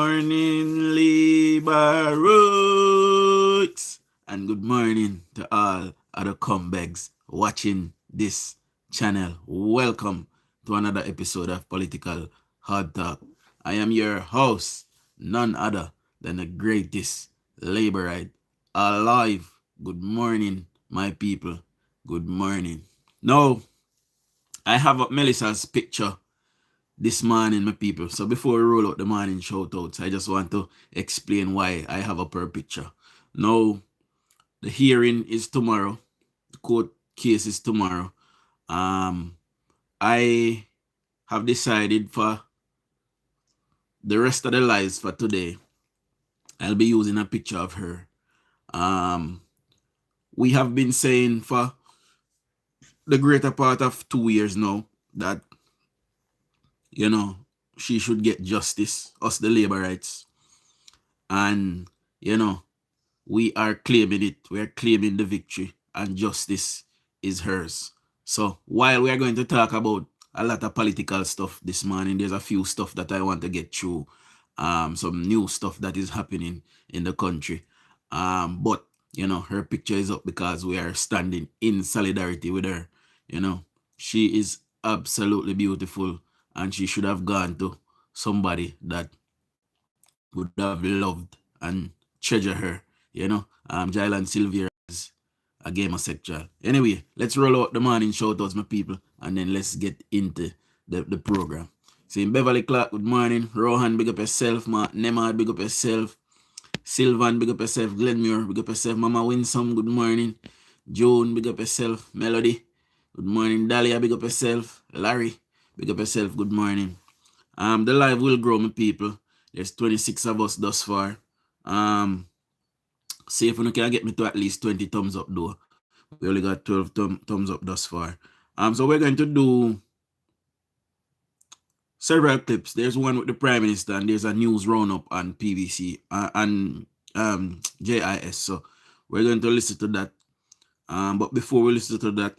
morning, Liberates, and good morning to all other comebacks watching this channel. Welcome to another episode of Political Hard Talk. I am your host, none other than the greatest Laborite alive. Good morning, my people. Good morning. Now, I have up Melisa's picture this morning, my people. So before we roll out the morning shout outs, I just want to explain why I have up her picture. Now, the hearing is tomorrow. The court case is tomorrow. I have decided for the rest of the lives for today, I'll be using a picture of her. We have been saying for the greater part of 2 years now that she should get justice, us the labor rights. And, we are claiming it. We are claiming the victory, and justice is hers. So while we are going to talk about a lot of political stuff this morning, there's a few stuff that I want to get through. Some new stuff that is happening in the country. But, her picture is up because we are standing in solidarity with her. She is absolutely beautiful, and she should have gone to somebody that would have loved and treasure her. Jylan Sylvia is a gamer sexual. Anyway, let's roll out the morning shout outs, my people, and then let's get into the program. So in Beverly Clark, good morning. Rohan, big up yourself. Nemad, big up yourself. Sylvan, big up yourself. Glenmure, big up yourself. Mama Winsome, good morning. Joan, big up yourself. Melody, good morning. Dahlia, big up yourself. Larry, big up yourself. Good morning. The live will grow, my people. There's 26 of us thus far. See if you can get me to at least 20 thumbs up though. We only got 12 thumbs up thus far. So we're going to do several clips. There's one with the Prime Minister, and there's a news roundup on PVC and JIS. So we're going to listen to that. But before we listen to that,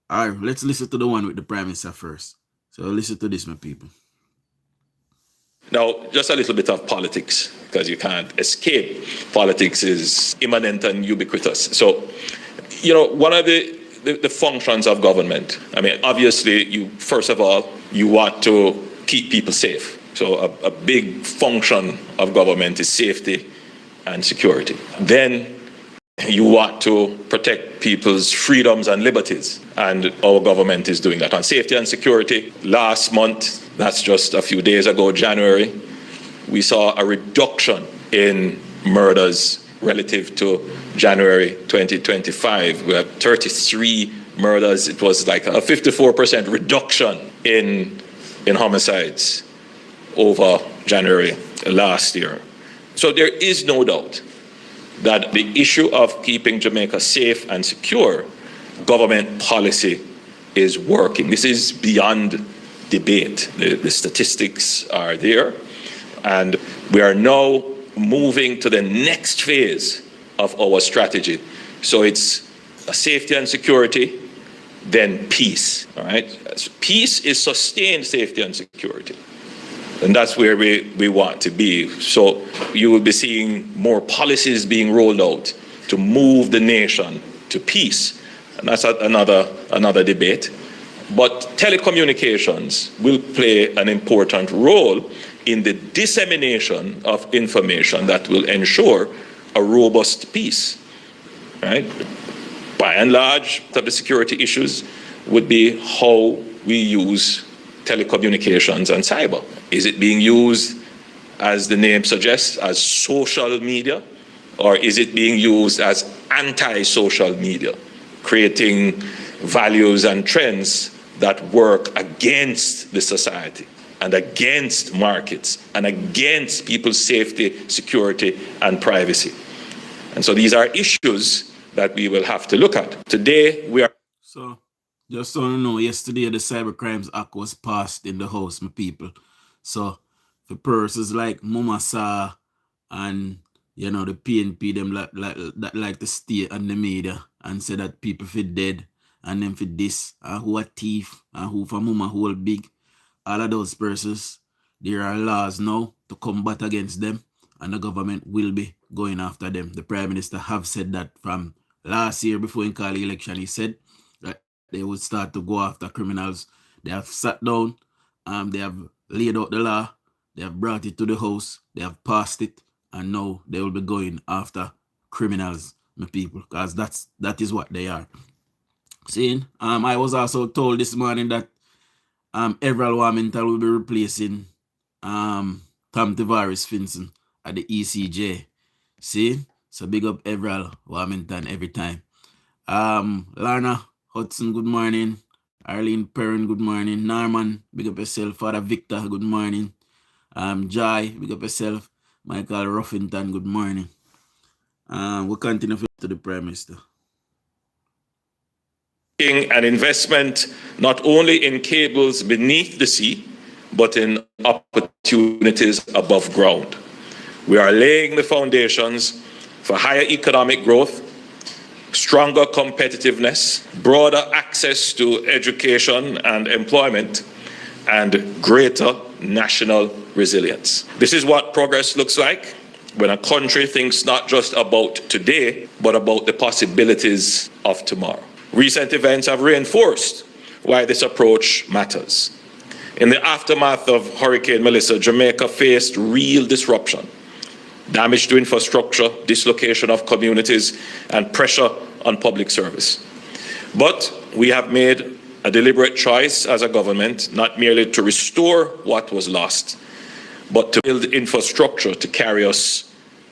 all right, let's listen to the one with the Prime Minister first. So listen to this, my people. Now, just a little bit of politics, because you can't escape. Politics is immanent and ubiquitous. So, one of the functions of government, obviously, first of all, you want to keep people safe. So a big function of government is safety and security. Then you want to protect people's freedoms and liberties. And our government is doing that. On safety and security, last month, that's just a few days ago, January, we saw a reduction in murders relative to January 2025. We have 33 murders. It was like a 54% reduction in homicides over January last year. So there is no doubt that the issue of keeping Jamaica safe and secure, government policy is working. This is beyond debate. The statistics are there. And we are now moving to the next phase of our strategy. So it's safety and security, then peace. All right? Peace is sustained safety and security. And that's where we want to be. So you will be seeing more policies being rolled out to move the nation to peace. And that's another debate. But telecommunications will play an important role in the dissemination of information that will ensure a robust peace. Right? By and large, the security issues would be how we use telecommunications and cyber. Is it being used, as the name suggests, as social media? Or is it being used as anti-social media, creating values and trends that work against the society and against markets and against people's safety, security, and privacy? And so these are issues that we will have to look at. Today, we are... So, just so you know, yesterday the Cyber Crimes Act was passed in the House, my people. So, for persons like Mumasa and, the PNP, them like to stay on the media and say that people feel dead and them for this, and who are thief, and who for mama who are big, all of those persons, there are laws now to combat against them, and the government will be going after them. The Prime Minister have said that from last year before he called the election. He said that they would start to go after criminals. They have sat down, they have laid out the law, they have brought it to the House, they have passed it, and now they will be going after criminals, my people, because that is what they are. See, I was also told this morning that Everal Warminton will be replacing Tom Tavares Finson at the ECJ. See? So big up Everal Warminton every time. Lana Hudson, good morning. Arlene Perrin, good morning. Norman, big up yourself. Father Victor, good morning. Jai, big up yourself. Michael Ruffington, good morning. We'll continue to the Prime Minister. An investment not only in cables beneath the sea, but in opportunities above ground. We are laying the foundations for higher economic growth, stronger competitiveness, broader access to education and employment, and greater national resilience. This is what progress looks like when a country thinks not just about today, but about the possibilities of tomorrow. Recent events have reinforced why this approach matters. In the aftermath of Hurricane Melissa, Jamaica faced real disruption, damage to infrastructure, dislocation of communities, and pressure on public service. But we have made a deliberate choice as a government, not merely to restore what was lost, but to build infrastructure to carry us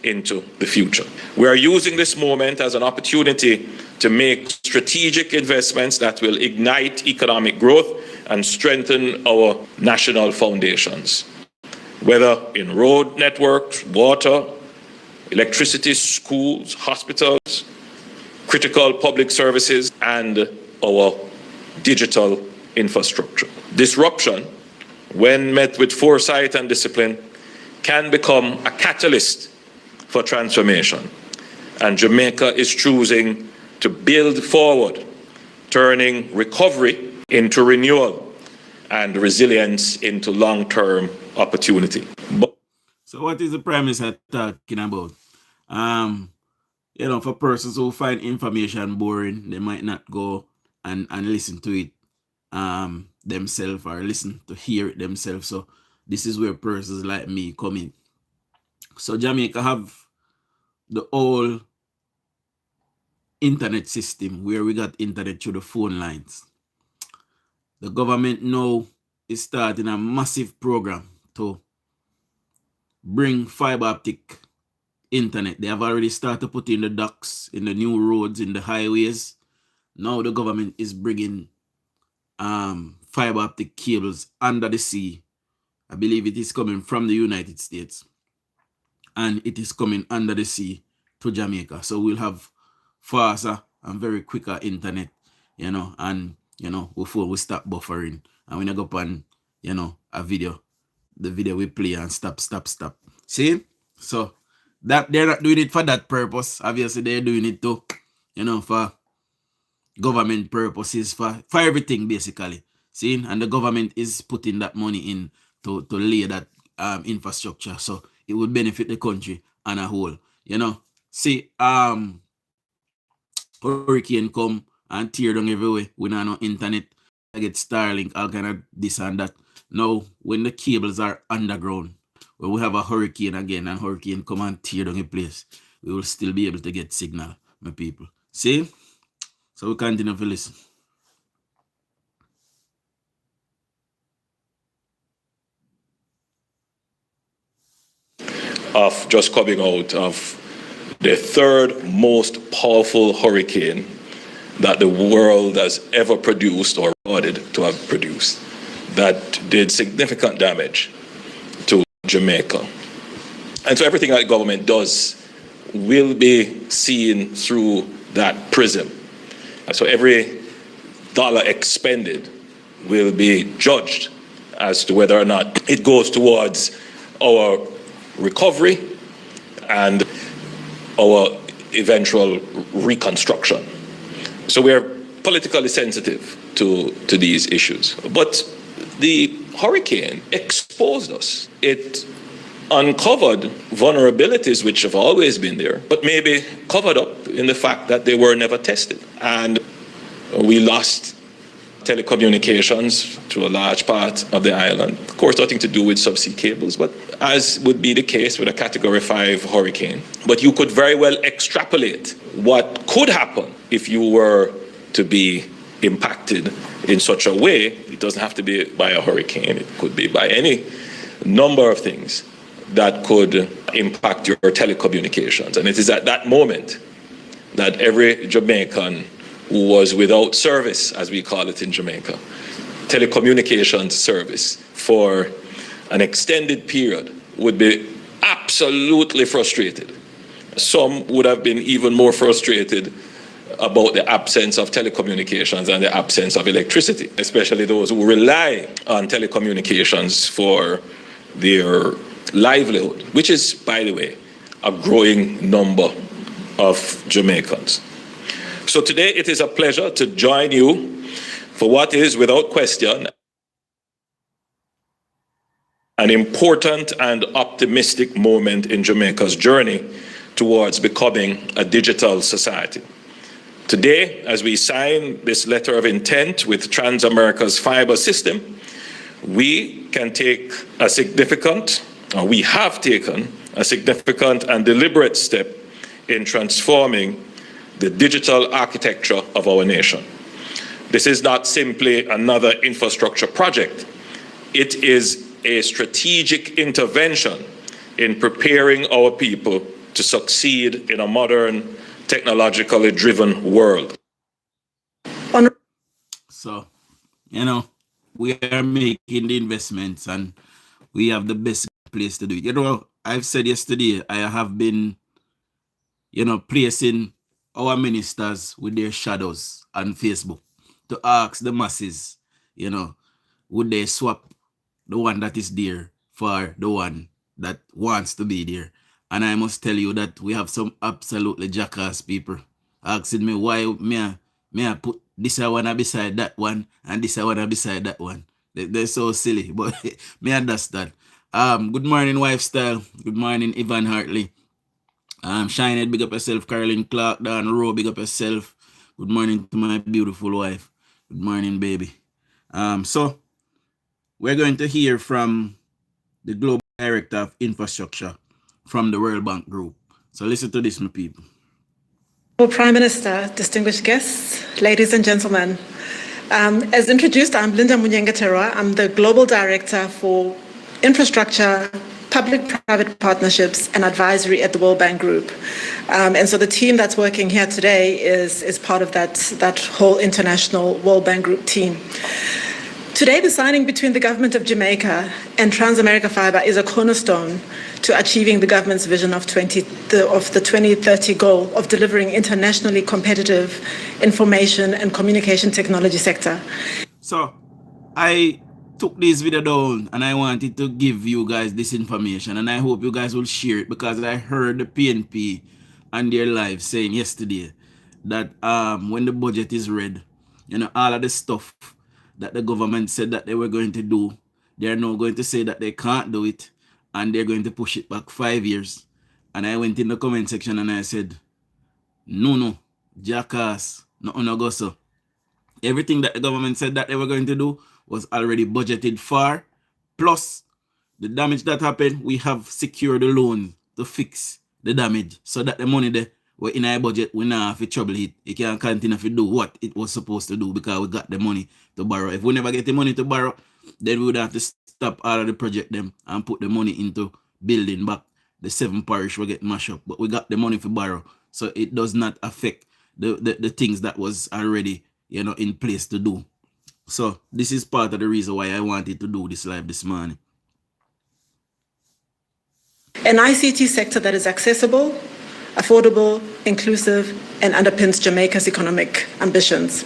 into the future. We are using this moment as an opportunity to make strategic investments that will ignite economic growth and strengthen our national foundations, whether in road networks, water, electricity, schools, hospitals, critical public services, and our digital infrastructure. Disruption, when met with foresight and discipline, can become a catalyst for transformation. And Jamaica is choosing to build forward, turning recovery into renewal and resilience into long-term opportunity. So what is the Prime Minister talking about? For persons who find information boring, they might not go and listen to it themselves or listen to hear it themselves. So this is where persons like me come in. So Jamaica have the whole internet system where we got internet through the phone lines. The government now is starting a massive program to bring fiber optic internet. They have already started putting the ducts in the new roads, in the highways. Now the government is bringing fiber optic cables under the sea. I believe it is coming from the United States, and it is coming under the sea to Jamaica. So we'll have faster and very quicker internet, and before we stop buffering. And when I go up on, a video, the video we play and stop. See? So that they're not doing it for that purpose. Obviously, they're doing it to, for government purposes, for everything basically. See? And the government is putting that money in to lay that infrastructure. So it would benefit the country on a whole. See, hurricane come and tear down everywhere. We don't know internet. I get Starlink, all kind of this and that. Now, when the cables are underground, when we have a hurricane again and hurricane come and tear down a place, we will still be able to get signal, my people. See? So we continue to listen. Of just coming out of the third most powerful hurricane that the world has ever produced or recorded to have produced, that did significant damage to Jamaica. And so everything that government does will be seen through that prism. And so every dollar expended will be judged as to whether or not it goes towards our recovery and our eventual reconstruction. So we are politically sensitive to these issues. But the hurricane exposed us. It uncovered vulnerabilities which have always been there, but maybe covered up in the fact that they were never tested. And we lost telecommunications to a large part of the island. Of course, nothing to do with subsea cables, but as would be the case with a Category 5 hurricane. But you could very well extrapolate what could happen if you were to be impacted in such a way. It doesn't have to be by a hurricane. It could be by any number of things that could impact your telecommunications. And it is at that moment that every Jamaican who was without service, as we call it in Jamaica, telecommunications service for an extended period, would be absolutely frustrated. Some would have been even more frustrated about the absence of telecommunications and the absence of electricity, especially those who rely on telecommunications for their livelihood, which is, by the way, a growing number of Jamaicans. So today it is a pleasure to join you for what is, without question, an important and optimistic moment in Jamaica's journey towards becoming a digital society. Today, as we sign this letter of intent with Transamerica's fiber system, we can take a significant, or we have taken a significant and deliberate step in transforming the digital architecture of our nation. This is not simply another infrastructure project. It is a strategic intervention in preparing our people to succeed in a modern, technologically driven world. So, we are making the investments and we have the best place to do it. I've said yesterday, I have been, placing our ministers with their shadows on Facebook to ask the masses, would they swap the one that is there for the one that wants to be there? And I must tell you that we have some absolutely jackass people asking me why may I put this one beside that one and this one beside that one. They're so silly, but me understand. Good morning, Wifestyle. Good morning, Ivan Hartley. Shinehead, big up yourself. Caroline Clark, Dan Rowe, big up yourself. Good morning to my beautiful wife. Good morning, baby. So we're going to hear from the Global Director of Infrastructure from the World Bank Group. So listen to this, my people. Prime Minister, distinguished guests, ladies and gentlemen. As introduced, I'm Linda Munyengaterwa. I'm the Global Director for Infrastructure, Public-Private Partnerships and Advisory at the World Bank Group. And so the team that's working here today is part of that whole international World Bank Group team. Today, the signing between the government of Jamaica and Transamerica Fiber is a cornerstone to achieving the government's vision of the 2030 goal of delivering internationally competitive information and communication technology sector. So I took this video down and I wanted to give you guys this information, and I hope you guys will share it, because I heard the PNP on their live saying yesterday that when the budget is read, all of the stuff that the government said that they were going to do, they're now going to say that they can't do it and they're going to push it back 5 years. And I went in the comment section and I said, no, jackass, no go so. Everything that the government said that they were going to do was already budgeted for. Plus, the damage that happened, we have secured the loan to fix the damage, so that the money there were in our budget, we now have to trouble it. It can continue to do what it was supposed to do because we got the money to borrow. If we never get the money to borrow, then we would have to stop all of the project them and put the money into building back the 7 parish we get mashed up. But we got the money for borrow, so it does not affect the things that was already in place to do. So this is part of the reason why I wanted to do this live this morning. An ICT sector that is accessible, affordable, inclusive, and underpins Jamaica's economic ambitions.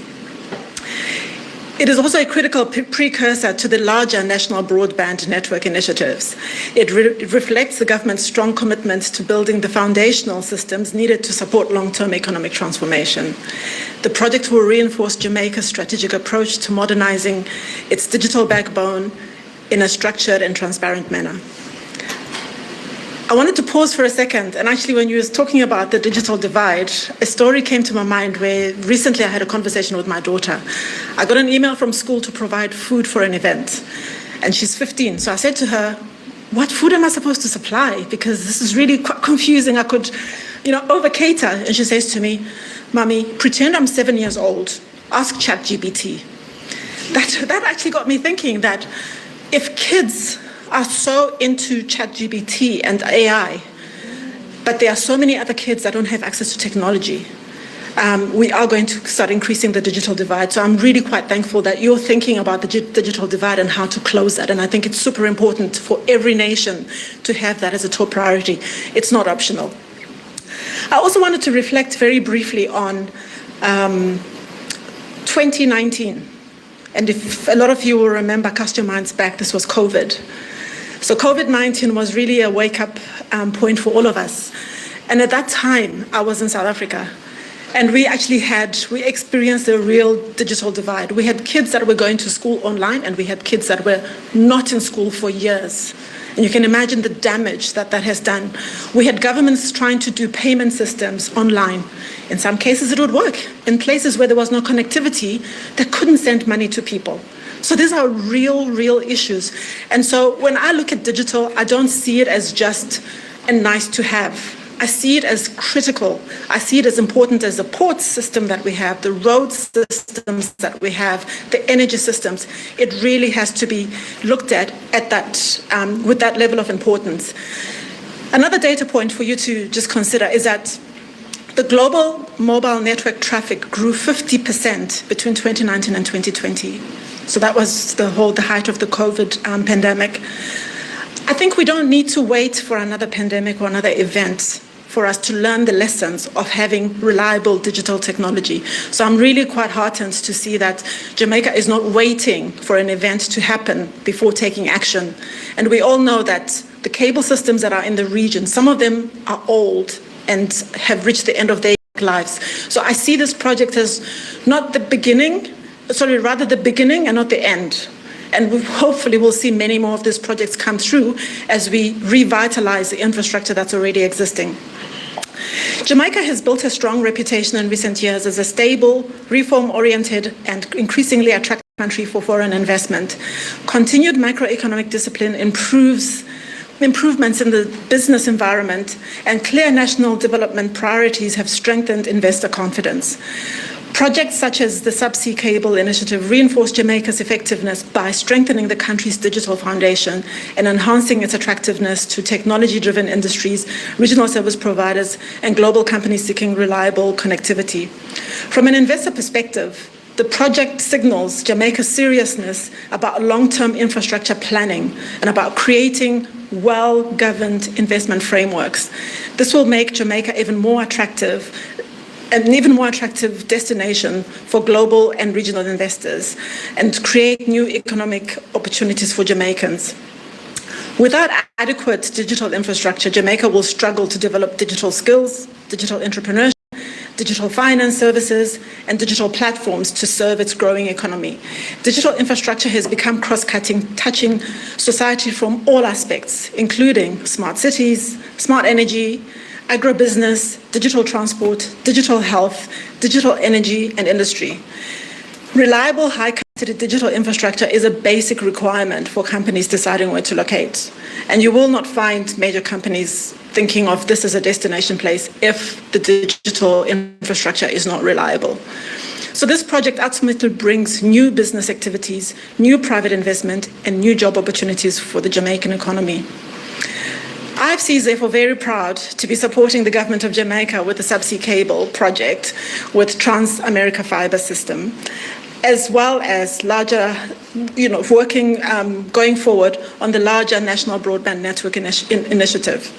It is also a critical precursor to the larger national broadband network initiatives. It reflects the government's strong commitment to building the foundational systems needed to support long-term economic transformation. The project will reinforce Jamaica's strategic approach to modernizing its digital backbone in a structured and transparent manner. I wanted to pause for a second, and actually when you were talking about the digital divide, a story came to my mind where recently I had a conversation with my daughter. I got an email from school to provide food for an event, and she's 15. So I said to her, what food am I supposed to supply? Because this is really quite confusing. I could, over cater. And she says to me, Mommy, pretend I'm 7 years old. Ask ChatGPT. That actually got me thinking that if kids are so into ChatGPT and AI, but there are so many other kids that don't have access to technology, we are going to start increasing the digital divide. So I'm really quite thankful that you're thinking about the digital divide and how to close that. And I think it's super important for every nation to have that as a top priority. It's not optional. I also wanted to reflect very briefly on 2019. And if a lot of you will remember, cast your minds back, this was COVID. So COVID-19 was really a wake-up point for all of us. And at that time, I was in South Africa. And we experienced a real digital divide. We had kids that were going to school online, and we had kids that were not in school for years. And you can imagine the damage that has done. We had governments trying to do payment systems online. In some cases, it would work. In places where there was no connectivity, they couldn't send money to people. So these are real issues. And so when I look at digital, I don't see it as just a nice to have. I see it as critical. I see it as important as the port system that we have, the road systems that we have, the energy systems. It really has to be looked at that with that level of importance. Another data point for you to just consider is that the global mobile network traffic grew 50% between 2019 and 2020. So that was the height of the COVID pandemic. I think we don't need to wait for another pandemic or another event for us to learn the lessons of having reliable digital technology. So I'm really quite heartened to see that Jamaica is not waiting for an event to happen before taking action. And we all know that the cable systems that are in the region, some of them are old and have reached the end of their lives. So I see this project as not the beginning, rather the beginning and not the end. And hopefully we'll see many more of these projects come through as we revitalize the infrastructure that's already existing. Jamaica has built a strong reputation in recent years as a stable, reform-oriented, and increasingly attractive country for foreign investment. Continued macroeconomic discipline improvements in the business environment, and clear national development priorities have strengthened investor confidence. Projects such as the Subsea Cable Initiative reinforce Jamaica's effectiveness by strengthening the country's digital foundation and enhancing its attractiveness to technology-driven industries, regional service providers, and global companies seeking reliable connectivity. From an investor perspective, the project signals Jamaica's seriousness about long-term infrastructure planning and about creating well-governed investment frameworks. This will make Jamaica an even more attractive destination for global and regional investors and create new economic opportunities for Jamaicans. Without adequate digital infrastructure, Jamaica will struggle to develop digital skills, digital entrepreneurship, digital finance services, and digital platforms to serve its growing economy. Digital infrastructure has become cross-cutting, touching society from all aspects, including smart cities, smart energy, agribusiness, digital transport, digital health, digital energy, and industry. Reliable, high-capacity digital infrastructure is a basic requirement for companies deciding where to locate. And you will not find major companies thinking of this as a destination place if the digital infrastructure is not reliable. So this project ultimately brings new business activities, new private investment, and new job opportunities for the Jamaican economy. IFC is therefore very proud to be supporting the government of Jamaica with the Subsea Cable project with Trans-America Fiber System, as well as larger, going forward on the larger National Broadband Network Initiative.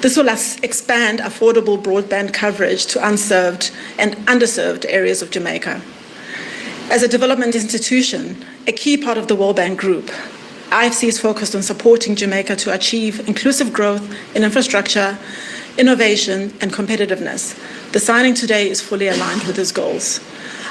This will expand affordable broadband coverage to unserved and underserved areas of Jamaica. As a development institution, a key part of the World Bank Group, IFC is focused on supporting Jamaica to achieve inclusive growth in infrastructure, innovation, and competitiveness. The signing today is fully aligned with these goals.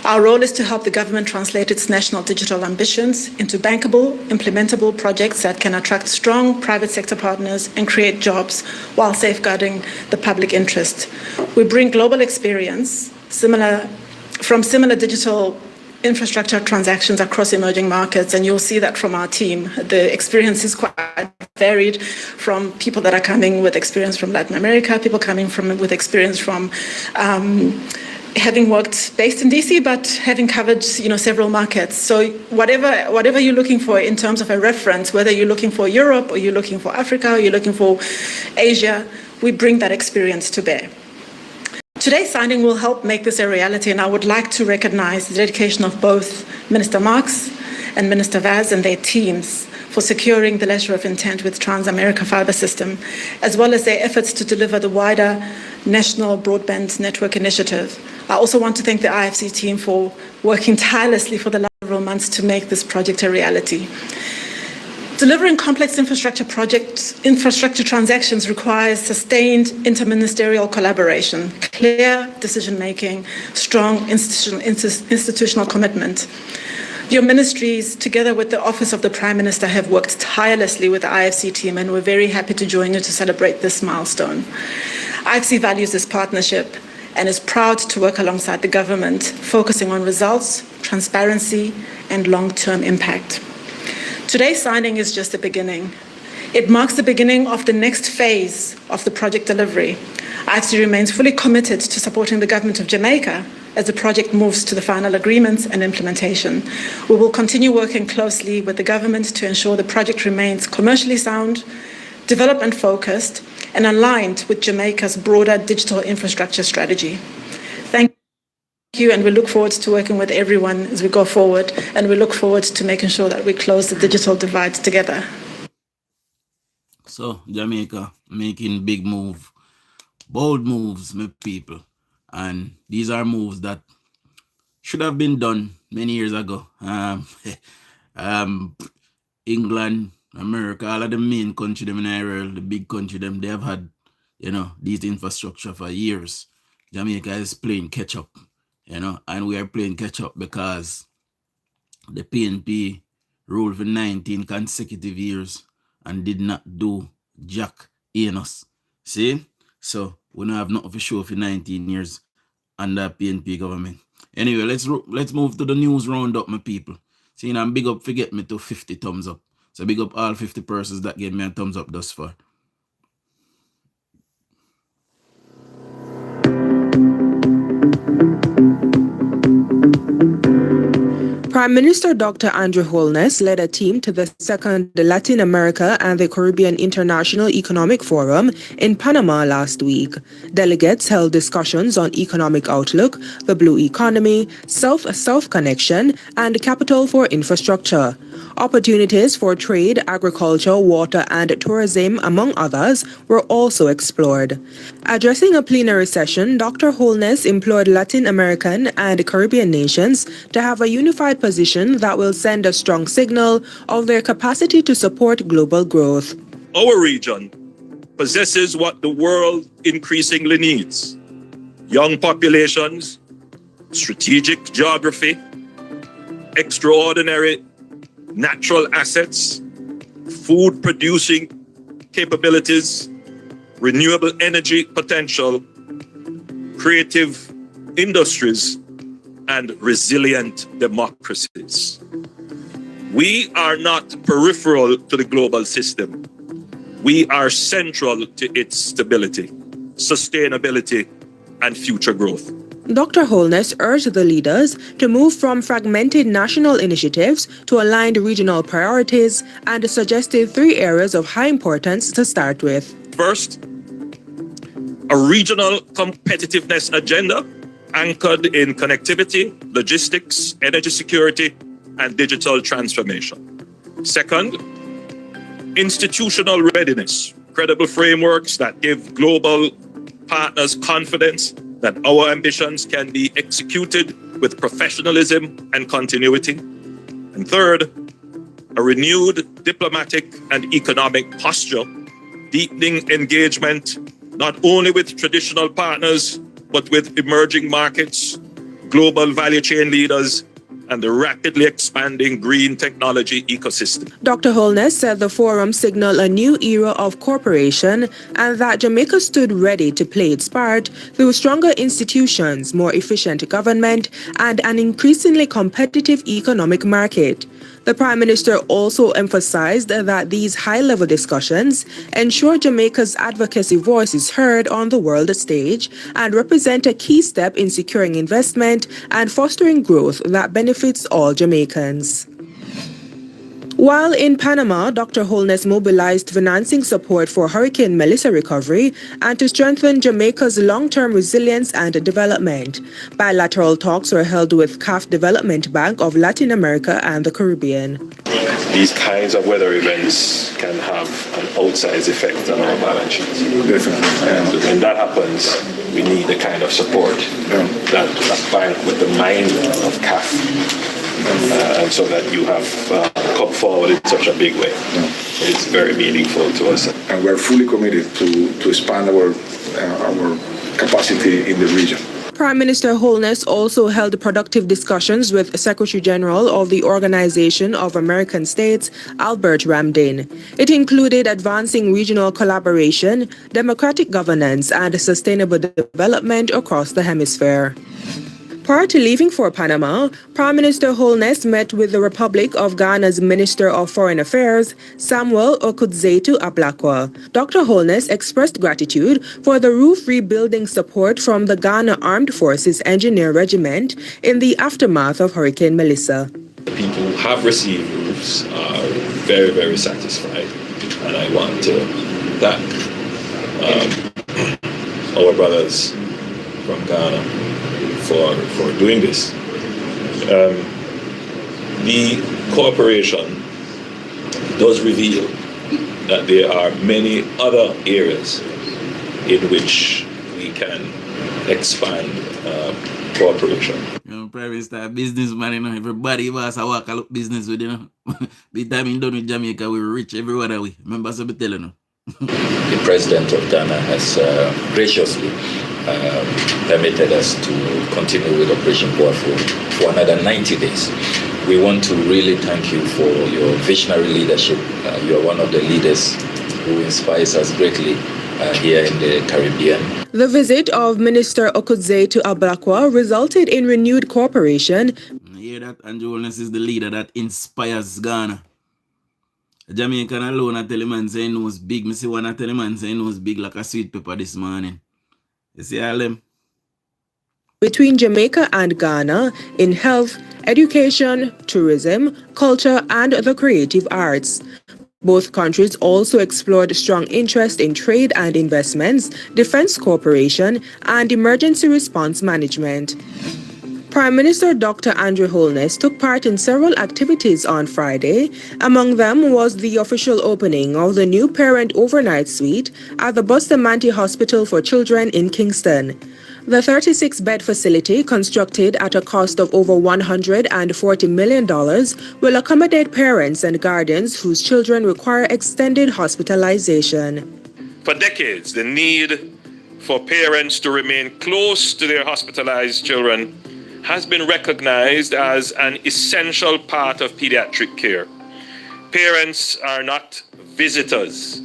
Our role is to help the government translate its national digital ambitions into bankable, implementable projects that can attract strong private sector partners and create jobs while safeguarding the public interest. We bring global experience from similar digital infrastructure transactions across emerging markets, and you'll see that from our team. The experience is quite varied, from people that are coming with experience from Latin America, people coming with experience from having worked based in DC, but having covered several markets. So whatever you're looking for in terms of a reference, whether you're looking for Europe or you're looking for Africa or you're looking for Asia, we bring that experience to bear. Today's signing will help make this a reality, and I would like to recognize the dedication of both Minister Marks and Minister Vaz and their teams for securing the letter of intent with Trans-America Fiber System, as well as their efforts to deliver the wider National Broadband Network Initiative. I also want to thank the IFC team for working tirelessly for the last several months to make this project a reality. Delivering complex infrastructure transactions requires sustained interministerial collaboration, clear decision-making, strong institutional commitment. Your ministries, together with the Office of the Prime Minister, have worked tirelessly with the IFC team, and we're very happy to join you to celebrate this milestone. IFC values this partnership and is proud to work alongside the government, focusing on results, transparency, and long-term impact. Today's signing is just the beginning. It marks the beginning of the next phase of the project delivery. IFC remains fully committed to supporting the government of Jamaica as the project moves to the final agreements and implementation. We will continue working closely with the government to ensure the project remains commercially sound, development focused, and aligned with Jamaica's broader digital infrastructure strategy. Thank you, and we look forward to working with everyone as we go forward, and we look forward to making sure that we close the digital divide together. So, Jamaica making big move, bold moves, my people. And these are moves that should have been done many years ago. England, America, all of the main country, them in the world, the big country, they have had, these infrastructure for years. Jamaica is playing catch up, and we are playing catch up because the PNP ruled for 19 consecutive years and did not do jack in us. See? So we don't have nothing for sure for 19 years under PNP government. Anyway, let's move to the news roundup, my people. See, I'm big up, forget me to 50 thumbs up. So big up all 50 persons that gave me a thumbs up thus far. Prime Minister Dr. Andrew Holness led a team to the second Latin America and the Caribbean International Economic Forum in Panama last week. Delegates held discussions on economic outlook, the blue economy, South-South connection, and capital for infrastructure. Opportunities for trade, agriculture, water, and tourism, among others, were also explored. Addressing a plenary session, Dr. Holness implored Latin American and Caribbean nations to have a unified position that will send a strong signal of their capacity to support global growth. Our region possesses what the world increasingly needs: young populations, strategic geography, extraordinary natural assets, food-producing capabilities, renewable energy potential, creative industries, and resilient democracies. We are not peripheral to the global system. We are central to its stability, sustainability, and future growth. Dr. Holness urged the leaders to move from fragmented national initiatives to aligned regional priorities and suggested 3 areas of high importance to start with. First, a regional competitiveness agenda anchored in connectivity, logistics, energy security, and digital transformation. Second, institutional readiness, credible frameworks that give global partners confidence that our ambitions can be executed with professionalism and continuity. And third, a renewed diplomatic and economic posture, deepening engagement not only with traditional partners, but with emerging markets, global value chain leaders, and the rapidly expanding green technology ecosystem. Dr. Holness said the forum signaled a new era of cooperation and that Jamaica stood ready to play its part through stronger institutions, more efficient government, and an increasingly competitive economic market. The Prime Minister also emphasized that these high-level discussions ensure Jamaica's advocacy voice is heard on the world stage and represent a key step in securing investment and fostering growth that benefits all Jamaicans. While in Panama, Dr. Holness mobilized financing support for Hurricane Melisa recovery and to strengthen Jamaica's long-term resilience and development. Bilateral talks were held with CAF Development Bank of Latin America and the Caribbean. These kinds of weather events can have an outsized effect on our balance sheets. Definitely. And when that happens, we need the kind of support that a bank with the mind of CAF and so that you have come forward in such a big way. It's very meaningful to us. And we're fully committed to expand our capacity in the region. Prime Minister Holness also held productive discussions with Secretary General of the Organization of American States, Albert Ramdin. It included advancing regional collaboration, democratic governance, and sustainable development across the hemisphere. Prior to leaving for Panama, Prime Minister Holness met with the Republic of Ghana's Minister of Foreign Affairs, Samuel Okudzeto Ablakwa. Dr. Holness expressed gratitude for the roof rebuilding support from the Ghana Armed Forces Engineer Regiment in the aftermath of Hurricane Melissa. The people who have received roofs are very, very satisfied, and I want to thank our brothers from Ghana for doing this. The cooperation does reveal that there are many other areas in which we can expand cooperation. You know, Prime Minister, businessman, you know, everybody wants to work a lot business with, you know. By the time you're done with Jamaica, we're rich every other way. Remember, so be telling you. The President of Ghana has graciously permitted us to continue with Operation Powerful for another 90 days. We want to really thank you for your visionary leadership. You are one of the leaders who inspires us greatly here in the Caribbean. The visit of Minister Okudzeto Ablakwa resulted in renewed cooperation. You hear that? Andrew Holness is the leader that inspires Ghana. A Jamaican alone, I tell him man say he knows big. Me see one I tell him man say he knows big like a sweet pepper this morning. You see all them? Between Jamaica and Ghana in health, education, tourism, culture, and the creative arts. Both countries also explored strong interest in trade and investments, defense cooperation, and emergency response management. Prime Minister Dr. Andrew Holness took part in several activities on Friday. Among them was the official opening of the new parent overnight suite at the Bustamante Hospital for Children in Kingston. The 36-bed facility, constructed at a cost of over $140 million, will accommodate parents and guardians whose children require extended hospitalization. For decades, the need for parents to remain close to their hospitalized children has been recognized as an essential part of pediatric care. Parents are not visitors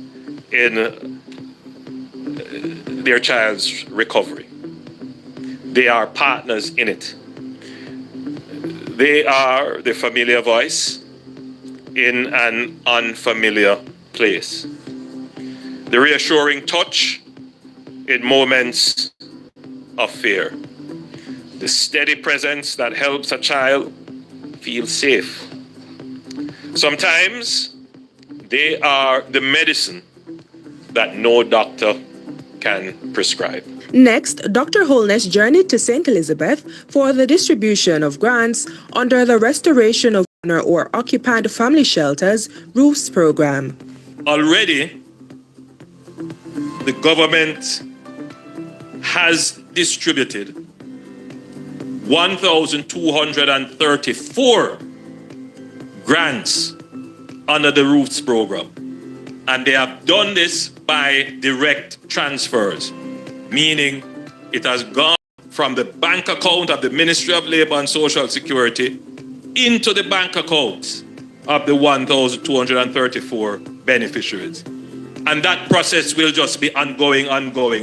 in their child's recovery. They are partners in it. They are the familiar voice in an unfamiliar place. The reassuring touch in moments of fear. The steady presence that helps a child feel safe. Sometimes they are the medicine that no doctor can prescribe. Next, Dr. Holness journeyed to St. Elizabeth for the distribution of grants under the Restoration of Owner or Occupant Family Shelters Roofs program. Already, the government has distributed 1,234 grants under the Roofs program. And they have done this by direct transfers, meaning it has gone from the bank account of the Ministry of Labor and Social Security into the bank accounts of the 1,234 beneficiaries. And that process will just be ongoing.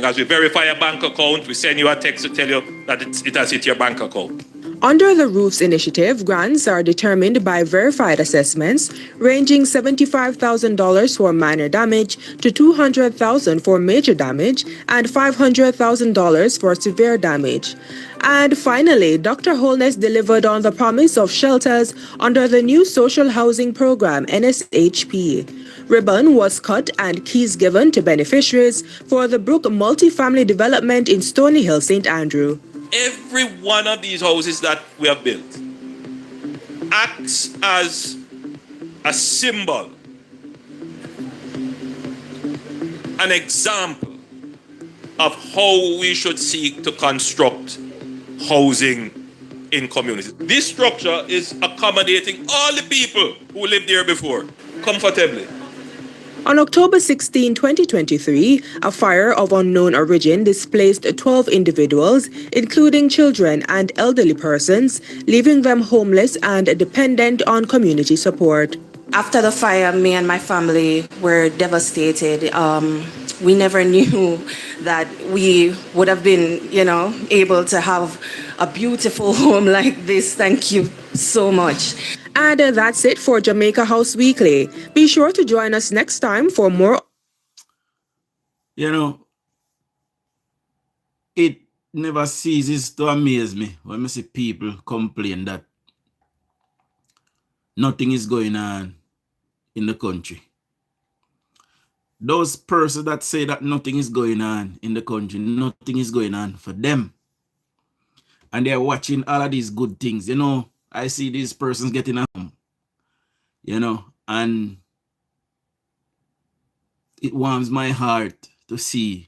As we verify a bank account, we send you a text to tell you that it has hit your bank account. Under the Roofs initiative, grants are determined by verified assessments ranging $75,000 for minor damage to $200,000 for major damage and $500,000 for severe damage. And finally, Dr. Holness delivered on the promise of shelters under the new social housing program, NSHP. Ribbon was cut and keys given to beneficiaries for the Brook multifamily development in Stony Hill, St. Andrew. Every one of these houses that we have built acts as a symbol, an example of how we should seek to construct housing in communities. This structure is accommodating all the people who lived there before comfortably. On October 16, 2023, a fire of unknown origin displaced 12 individuals, including children and elderly persons, leaving them homeless and dependent on community support. After the fire, me and my family were devastated. We never knew that we would have been, able to have a beautiful home like this. Thank you so much. And that's it for Jamaica House Weekly. Be sure to join us next time for more. It never ceases to amaze me when I see people complain that nothing is going on in the country. Those persons that say that nothing is going on in the country, nothing is going on for them. And they're watching all of these good things. I see these persons getting a home, and it warms my heart to see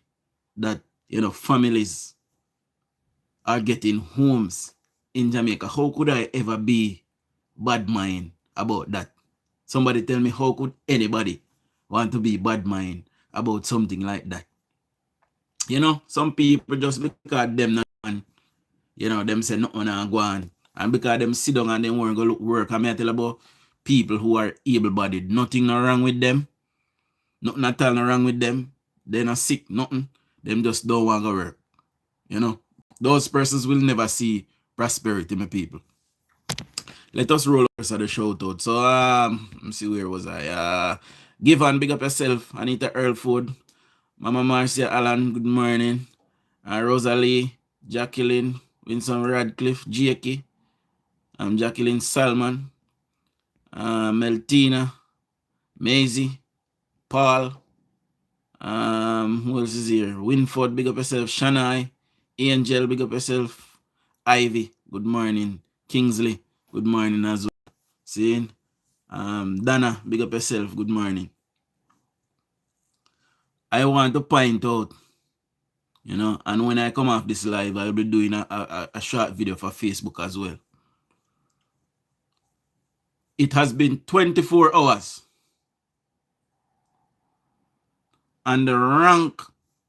that, families are getting homes in Jamaica. How could I ever be bad mind about that? Somebody tell me, how could anybody want to be bad mind about something like that? Some people just because them not, them say nothing and go on. And because them sit down and they want to go look work, I tell about people who are able-bodied. Nothing wrong with them. Nothing at all wrong with them. They're not sick, nothing. Them just don't want to go work. Those persons will never see prosperity, my people. Let us roll over the shout out. So, let me see, where was I? Give and big up yourself. Anita Earlfood. Mama Marcia Allen, good morning. Rosalie, Jacqueline, Winston Radcliffe, Jakey. Jacqueline Salmon, Meltina, Maisie, Paul, who else is here? Winford, big up yourself. Shania, Angel, big up yourself. Ivy, good morning. Kingsley, good morning as well. Seeing? Dana, big up yourself, good morning. I want to point out, and when I come off this live, I'll be doing a short video for Facebook as well. It has been 24 hours. And the rank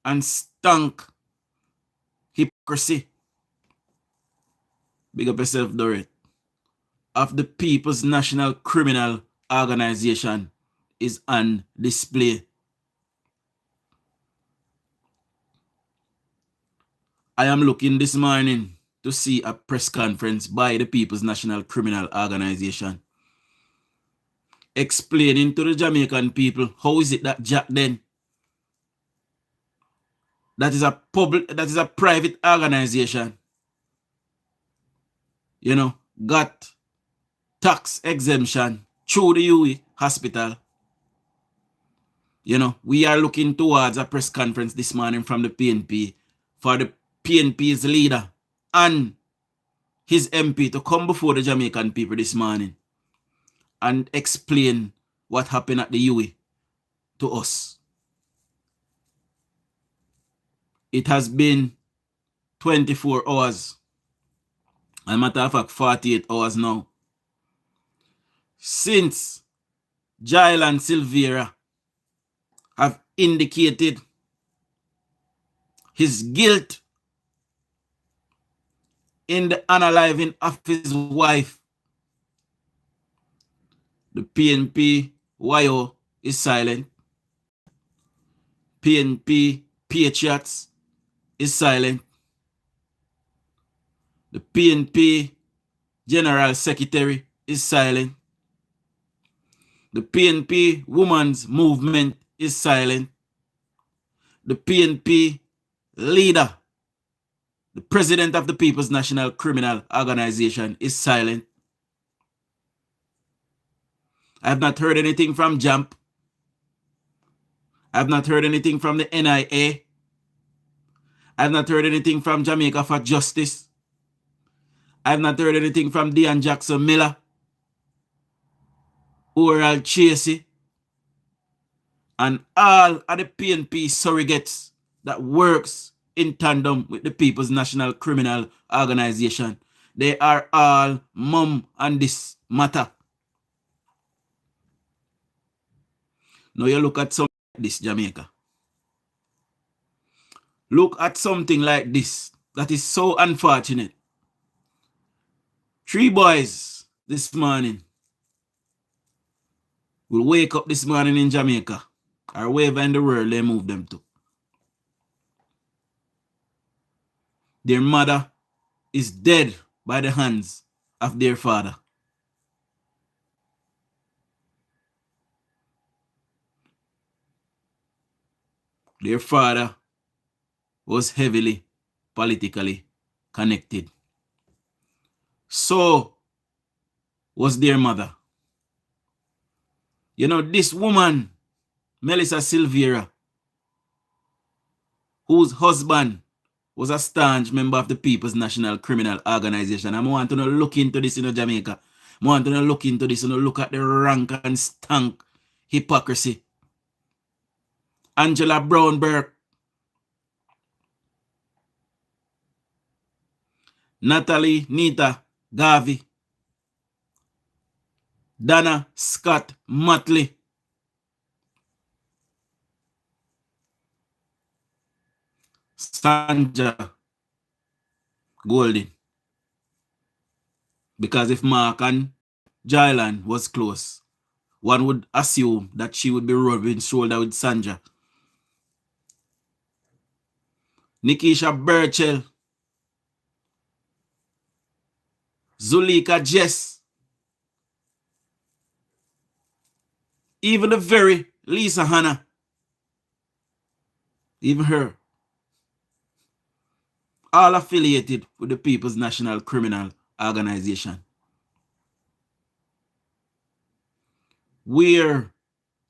and stank hypocrisy, big up yourself, Dorrit, of the People's National Criminal Organization is on display. I am looking this morning to see a press conference by the People's National Criminal Organization explaining to the Jamaican people how is it that Jack Den, that is a private organization, got tax exemption through the UE hospital. We are looking towards a press conference this morning from the PNP for the PNP's leader and his MP to come before the Jamaican people this morning and explain what happened at the UE to us. It has been 24 hours. As a matter of fact, 48 hours now, since Jael and Silvera have indicated his guilt in the unaliving of his wife. The PNP YO is silent. PNP Patriots is silent. The PNP General Secretary is silent. The PNP Women's Movement is silent. The PNP leader, the president of the People's National Criminal Organization, is silent. I have not heard anything from JAMP. I have not heard anything from the NIA. I have not heard anything from Jamaica for Justice. I have not heard anything from Deon Jackson Miller, Oral Chasey, and all of the PNP surrogates that works in tandem with the People's National Criminal Organization. They are all mum on this matter. Now you look at something like this, Jamaica. Look at something like this that is so unfortunate. 3 boys this morning will wake up this morning in Jamaica or wherever in the world they move them to. Their mother is dead by the hands of their father. Their father was heavily politically connected. So was their mother. You know, this woman, Melisa Silveira, whose husband was a staunch member of the People's National Criminal Organization. I want to look into this in Jamaica. I want to look into this and look at the rank and stank hypocrisy. Angela Brown-Burke, Natalie Nita Garvey, Dana Scott Motley, Sanja Golden. Because if Mark and Jylan was close, one would assume that she would be rubbing shoulder with Sanja. Nikisha Burchell, Zulika Jess, even the very Lisa Hanna, even her, all affiliated with the People's National Criminal Organization. Where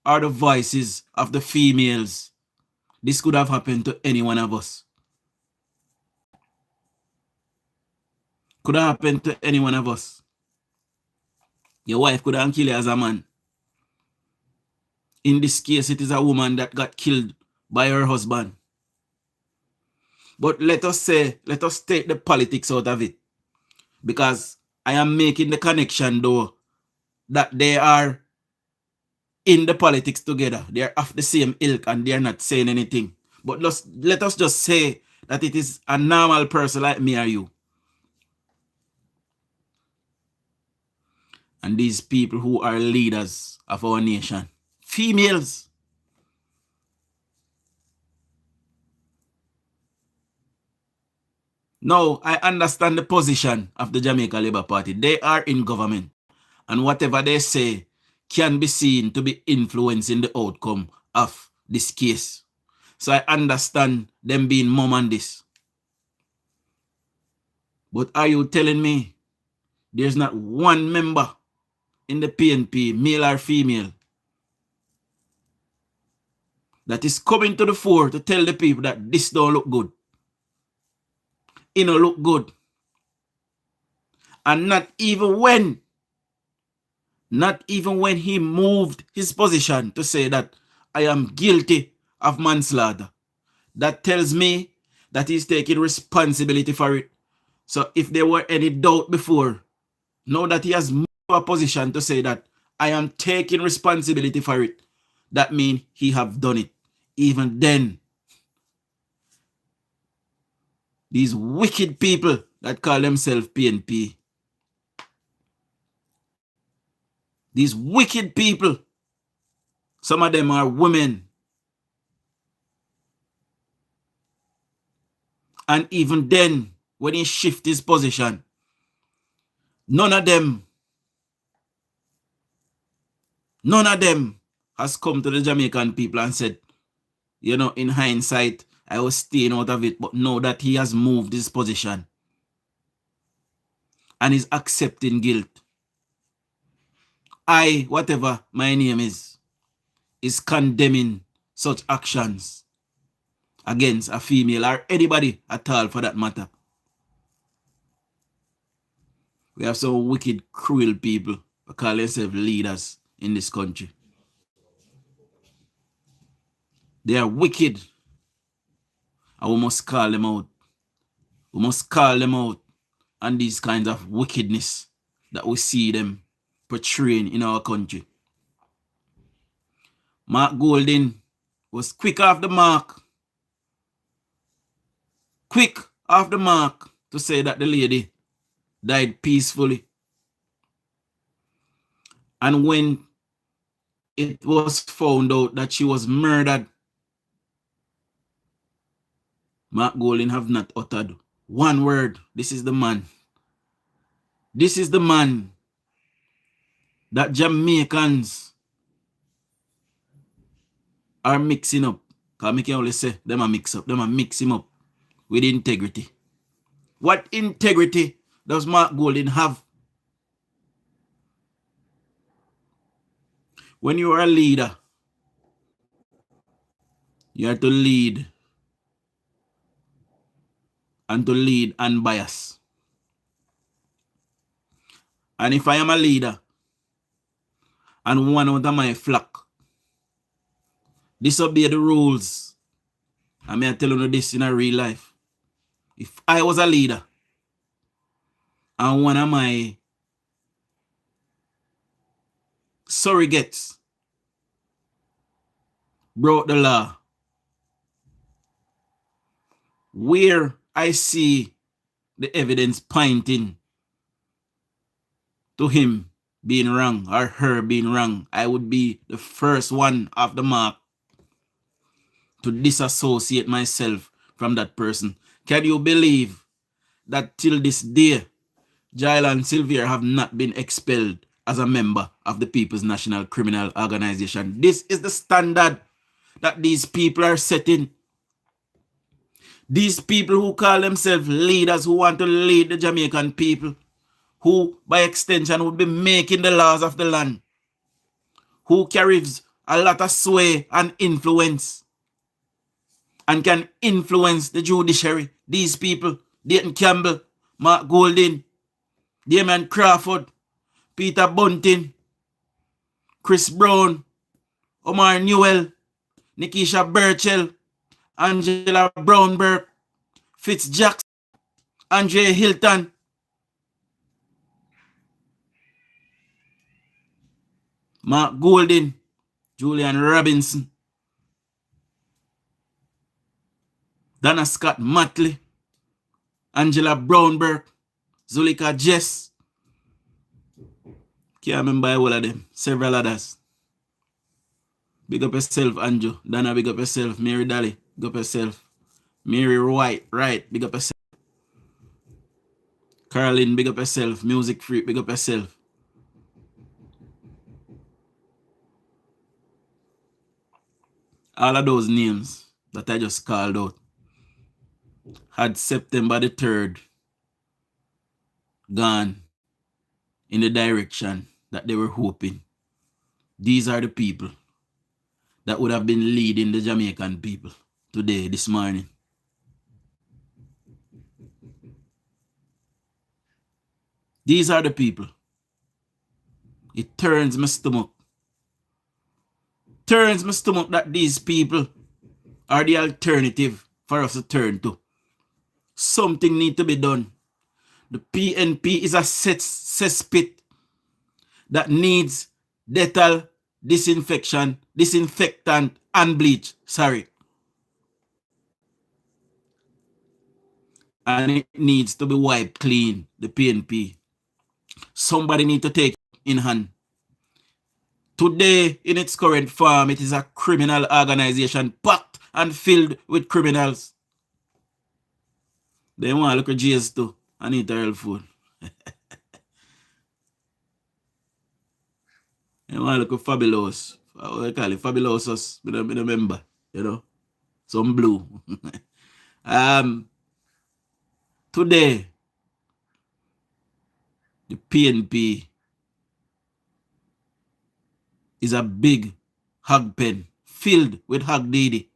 are the voices of the females? This could have happened to any one of us. Could have happened to any one of us. Your wife could have killed you as a man. In this case, it is a woman that got killed by her husband. But let us take the politics out of it. Because I am making the connection though that they are in the politics together. They are of the same ilk and they are not saying anything. But let us just say that it is a normal person like me or you. And these people who are leaders of our nation, females. Now, I understand the position of the Jamaica Labour Party. They are in government. And whatever they say can be seen to be influencing the outcome of this case. So I understand them being mum on this. But are you telling me there's not one member in the PNP, male or female, that is coming to the fore to tell the people that this don't look good? It don't look good. And not even when he moved his position to say that I am guilty of manslaughter, that tells me that he's taking responsibility for it. So if there were any doubt before, now that he has moved to a position to say that I am taking responsibility for it, that means he have done it. Even then, these wicked people that call themselves PNP. These wicked people, some of them are women. And even then, when he shift his position, none of them has come to the Jamaican people and said, in hindsight, I was staying out of it, but now that he has moved his position and is accepting guilt, I, whatever my name is condemning such actions against a female or anybody at all for that matter. We have some wicked, cruel people who call themselves leaders in this country. They are wicked, and we must call them out. We must call them out on these kinds of wickedness that we see them portraying in our country. Mark Golding was quick off the mark. Quick off the mark to say that the lady died peacefully. And when it was found out that she was murdered, Mark Golding have not uttered one word. This is the man. This is the man that Jamaicans are mixing up. Because I can only say them are mix up. Them are mix him up with integrity. What integrity does Mark Golding have? When you are a leader, you are to lead and to lead unbiased. And if I am a leader and one out of my flock disobey the rules, I may tell you this in a real life. If I was a leader and one of my surrogates broke the law, where I see the evidence pointing to him being wrong or her being wrong, I would be the first one off the mark to disassociate myself from that person. Can you believe that till this day, Jael and Sylvia have not been expelled as a member of the People's National Criminal Organization? This is the standard that these people are setting. These people who call themselves leaders, who want to lead the Jamaican people, who by extension would be making the laws of the land, who carries a lot of sway and influence and can influence the judiciary. These people, Dayton Campbell, Mark Golding, Damien Crawford, Peter Bunting, Chris Brown, Omar Newell, Nikisha Burchell, Angela Brownberg, Fitz Jackson, Andre Hilton, Mark Golding, Julian Robinson, Donna Scott Matley, Angela Brownberg, Zulika Jess. Can't remember all of them. Several others. Big up yourself, Andrew. Donna, big up yourself. Mary Daly, big up yourself. Mary White, right, big up yourself. Caroline, big up yourself. Music Freak, big up yourself. All of those names that I just called out had September the 3rd gone in the direction that they were hoping. These are the people that would have been leading the Jamaican people today, this morning. These are the people. It turns my stomach. Turns my stomach that these people are the alternative for us to turn to. Something needs to be done. The PNP is a cesspit that needs Dettol, disinfectant, and bleach. Sorry. and it needs to be wiped clean, the PNP. Somebody need to take it in hand. Today, in its current form, it is a criminal organization packed and filled with criminals. They want to look at Jays too and eat real food. They want to look at Fabulous. What they call it? Fabulousus. I don't remember. You know? Some blue. Today, the PNP is a big hog pen filled with hog daddy.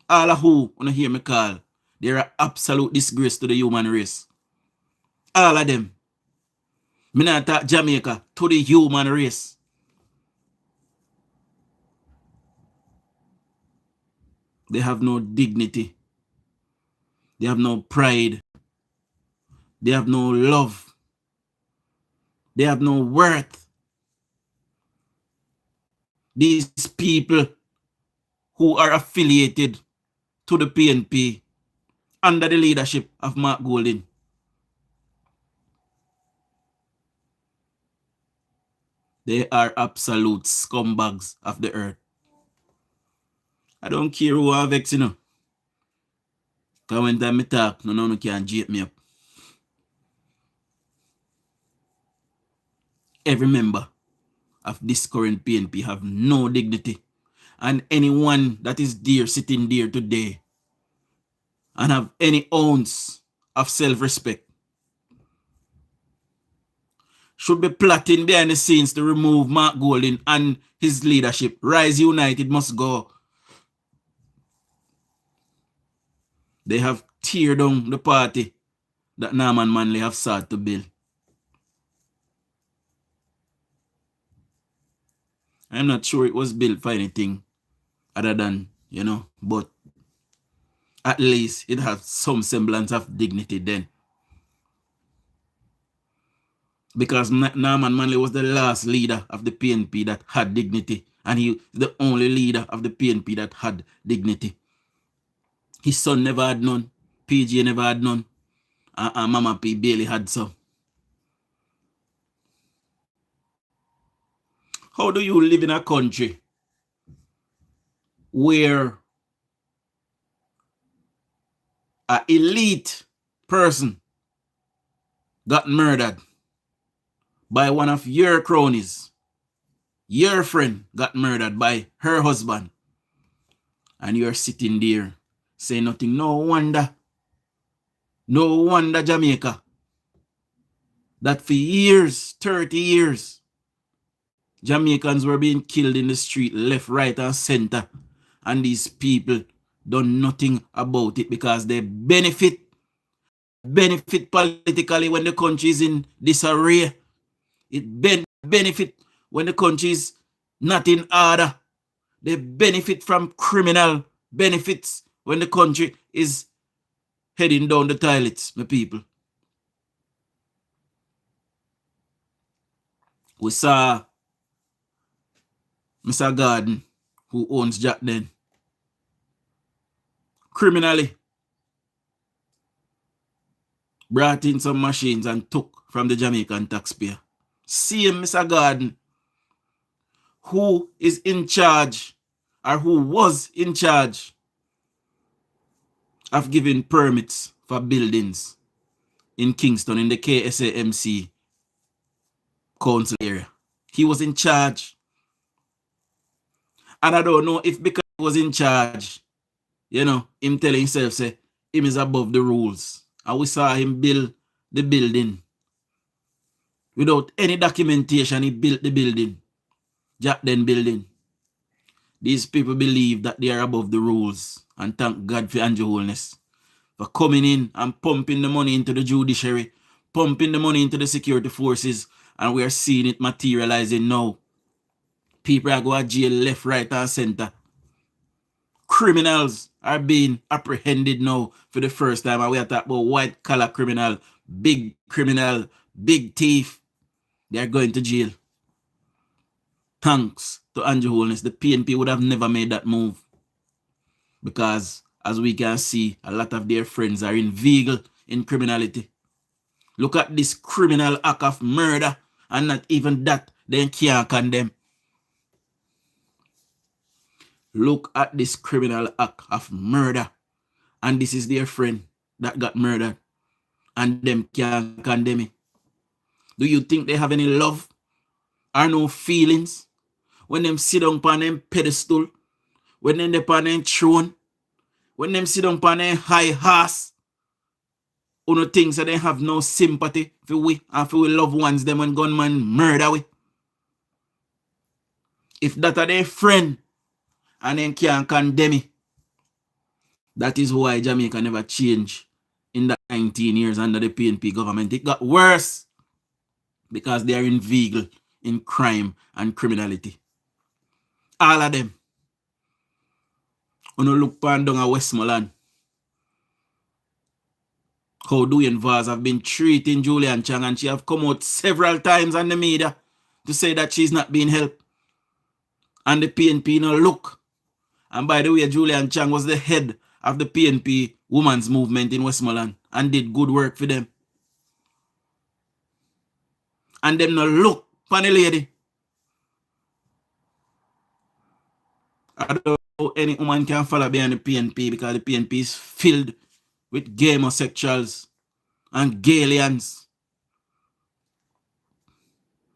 All of who wanna hear me call, they're an absolute disgrace to the human race. All of them. Me not talk Jamaica, to the human race. They have no dignity. They have no pride. They have no love. They have no worth. These people who are affiliated to the PNP under the leadership of Mark Golding, they are absolute scumbags of the earth. I don't care who I vex, you know. Because when time I talk, no can jape me up. Every member of this current PNP have no dignity. And anyone that is there, sitting there today, and have any ounce of self-respect, should be plotting behind the scenes to remove Mark Golding and his leadership. Rise United must go. They have teared down the party that Norman Manley have sought to build. I'm not sure it was built for anything other than, you know, but at least it has some semblance of dignity then. Because Norman Manley was the last leader of the PNP that had dignity. And he the only leader of the PNP that had dignity. His son never had none. PJ never had none. And Mama P barely had some. How do you live in a country where an elite person got murdered by one of your cronies? Your friend got murdered by her husband. And you're sitting there saying nothing. No wonder Jamaica, that for years, 30 years, Jamaicans were being killed in the street, left, right, and center. And these people done nothing about it because they benefit politically when the country is in disarray. It benefit when the country is not in order. They benefit from criminal benefits when the country is heading down the toilets, my people. We saw Mr. Garden, who owns Jack Den, criminally brought in some machines and took from the Jamaican taxpayer. Same Mr. Garden, who is in charge, or who was in charge of giving permits for buildings in Kingston, in the KSAMC council area. He was in charge. And I don't know if because he was in charge, you know, him telling himself, say, him is above the rules. And we saw him build the building. Without any documentation, he built the building. Jack Den building. These people believe that they are above the rules. And thank God for Andrew Holness for coming in and pumping the money into the judiciary, pumping the money into the security forces, and we are seeing it materializing now. People are going to jail left, right, and center. Criminals are being apprehended now for the first time, and we are talking about white-collar criminal, big thief. They are going to jail. Thanks to Andrew Holness, the PNP would have never made that move. Because, as we can see, a lot of their friends are in in criminality. Look at this criminal act of murder, and not even that they can't condemn. Look at this criminal act of murder, and this is their friend that got murdered, and them can't condemn it. Do you think they have any love or no feelings when them sit down on them pedestal, when them on them throne, when them sit down on them high horse? Uno thinks that they have no sympathy for we and for we loved ones them when gunman murder we. If that are their friend and then can't condemn it, that is why Jamaica never changed in the 19 years under the PNP government. It got worse because they are inveigled in crime and criminality. All of them. Uno look pan down at Westmoreland. How DUJON'S have been treating Julian Chang, and she have come out several times on the media to say that she's not being helped. And the PNP no look. And by the way, Julian Chang was the head of the PNP women's movement in Westmoreland and did good work for them. And them no look upon the lady. I don't know any woman can follow behind the PNP because the PNP is filled with gay homosexuals and gaylians.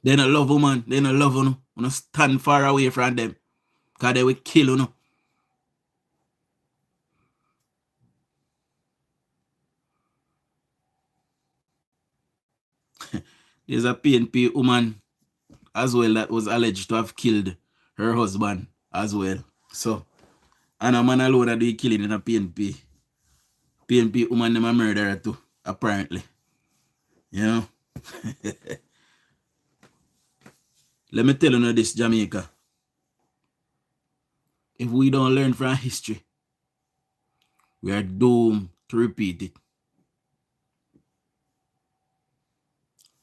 They don't love woman. They don't love you. You stand far away from them because they will kill you. There's a PNP woman as well that was alleged to have killed her husband as well. So, and a man alone that do killing in a PNP. PNP woman them a murderer too, apparently. You know? Let me tell you this, Jamaica. If we don't learn from history, we are doomed to repeat it.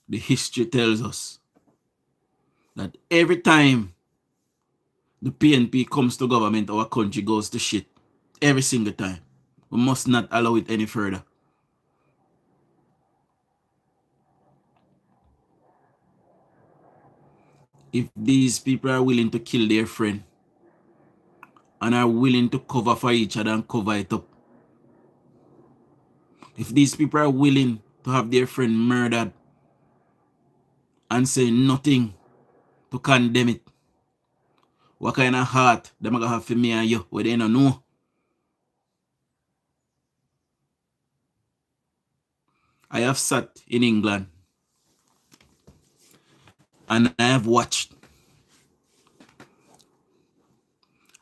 The history tells us that every time the PNP comes to government, our country goes to shit. Every single time. We must not allow it any further. If these people are willing to kill their friend and are willing to cover for each other and cover it up, if these people are willing to have their friend murdered and say nothing to condemn it, what kind of heart them gonna have for me and you where they don't know? I have sat in England and I have watched.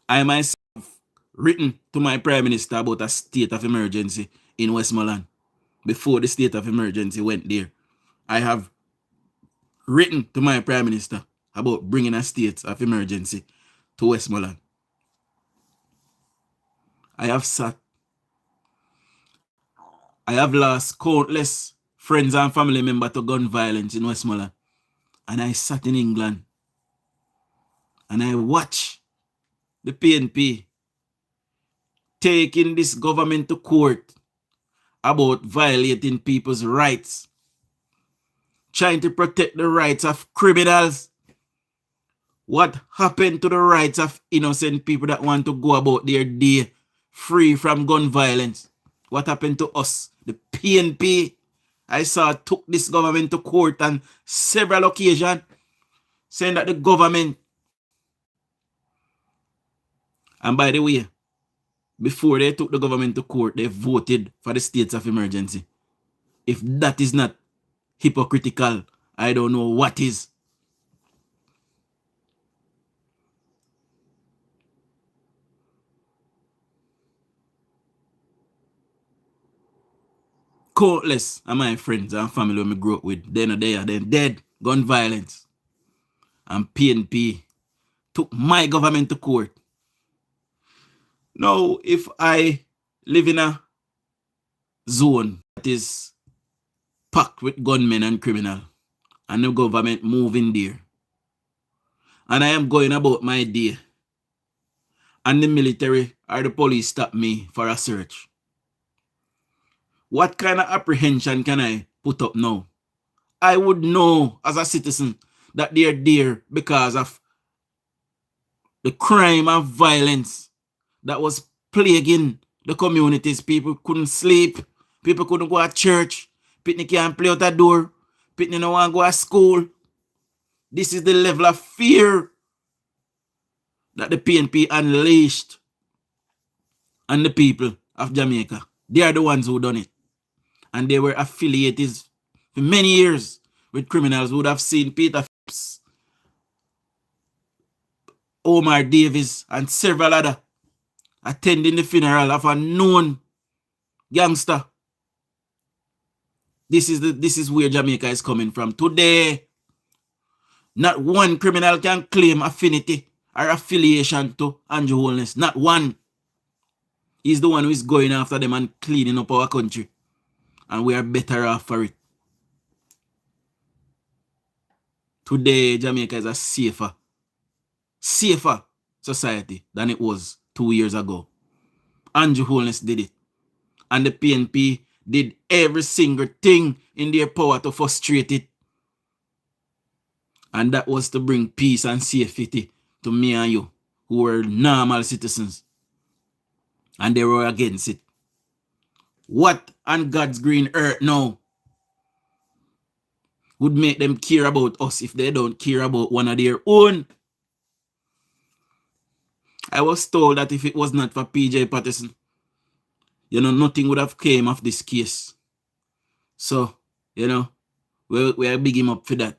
I myself written to my Prime Minister about a state of emergency in Westmoreland before the state of emergency went there. I have written to my Prime Minister about bringing a state of emergency to Westmoreland. I have sat. I have lost countless friends and family members to gun violence in Westmoreland. And I sat in England and I watched the PNP taking this government to court about violating people's rights, trying to protect the rights of criminals. What happened to the rights of innocent people that want to go about their day free from gun violence? What happened to us? The PNP, I saw, took this government to court on several occasions, saying that the government, and by the way, before they took the government to court, they voted for the states of emergency. If that is not hypocritical, I don't know what is. Countless of my friends and family when I grew up with, they're not there, they're dead, gun violence. And PNP took my government to court. Now, if I live in a zone that is packed with gunmen and criminals, and the government moving there, and I am going about my day, and the military or the police stop me for a search, What kind of apprehension can I put up now? I would know as a citizen that they're there because of the crime and violence that was plaguing the communities. People couldn't sleep. People couldn't go to church. Pitney can't play out the door. Pitney no want to go to school. This is the level of fear that the PNP unleashed on the people of Jamaica. They are the ones who done it. And they were affiliated for many years with criminals who would have seen Peter Phipps, Omar Davis, and several other attending the funeral of a known gangster. This is where Jamaica is coming from. Today, not one criminal can claim affinity or affiliation to Andrew Holness. Not one. He's the one who is going after them and cleaning up our country. And we are better off for it. Today, Jamaica is a safer society than it was 2 years ago. Andrew Holness did it. And the PNP did every single thing in their power to frustrate it. And that was to bring peace and safety to me and you, who were normal citizens. And they were against it. What on God's green earth now would make them care about us if they don't care about one of their own? I was told that if it was not for PJ Patterson, nothing would have came of this case. So, we are big him up for that.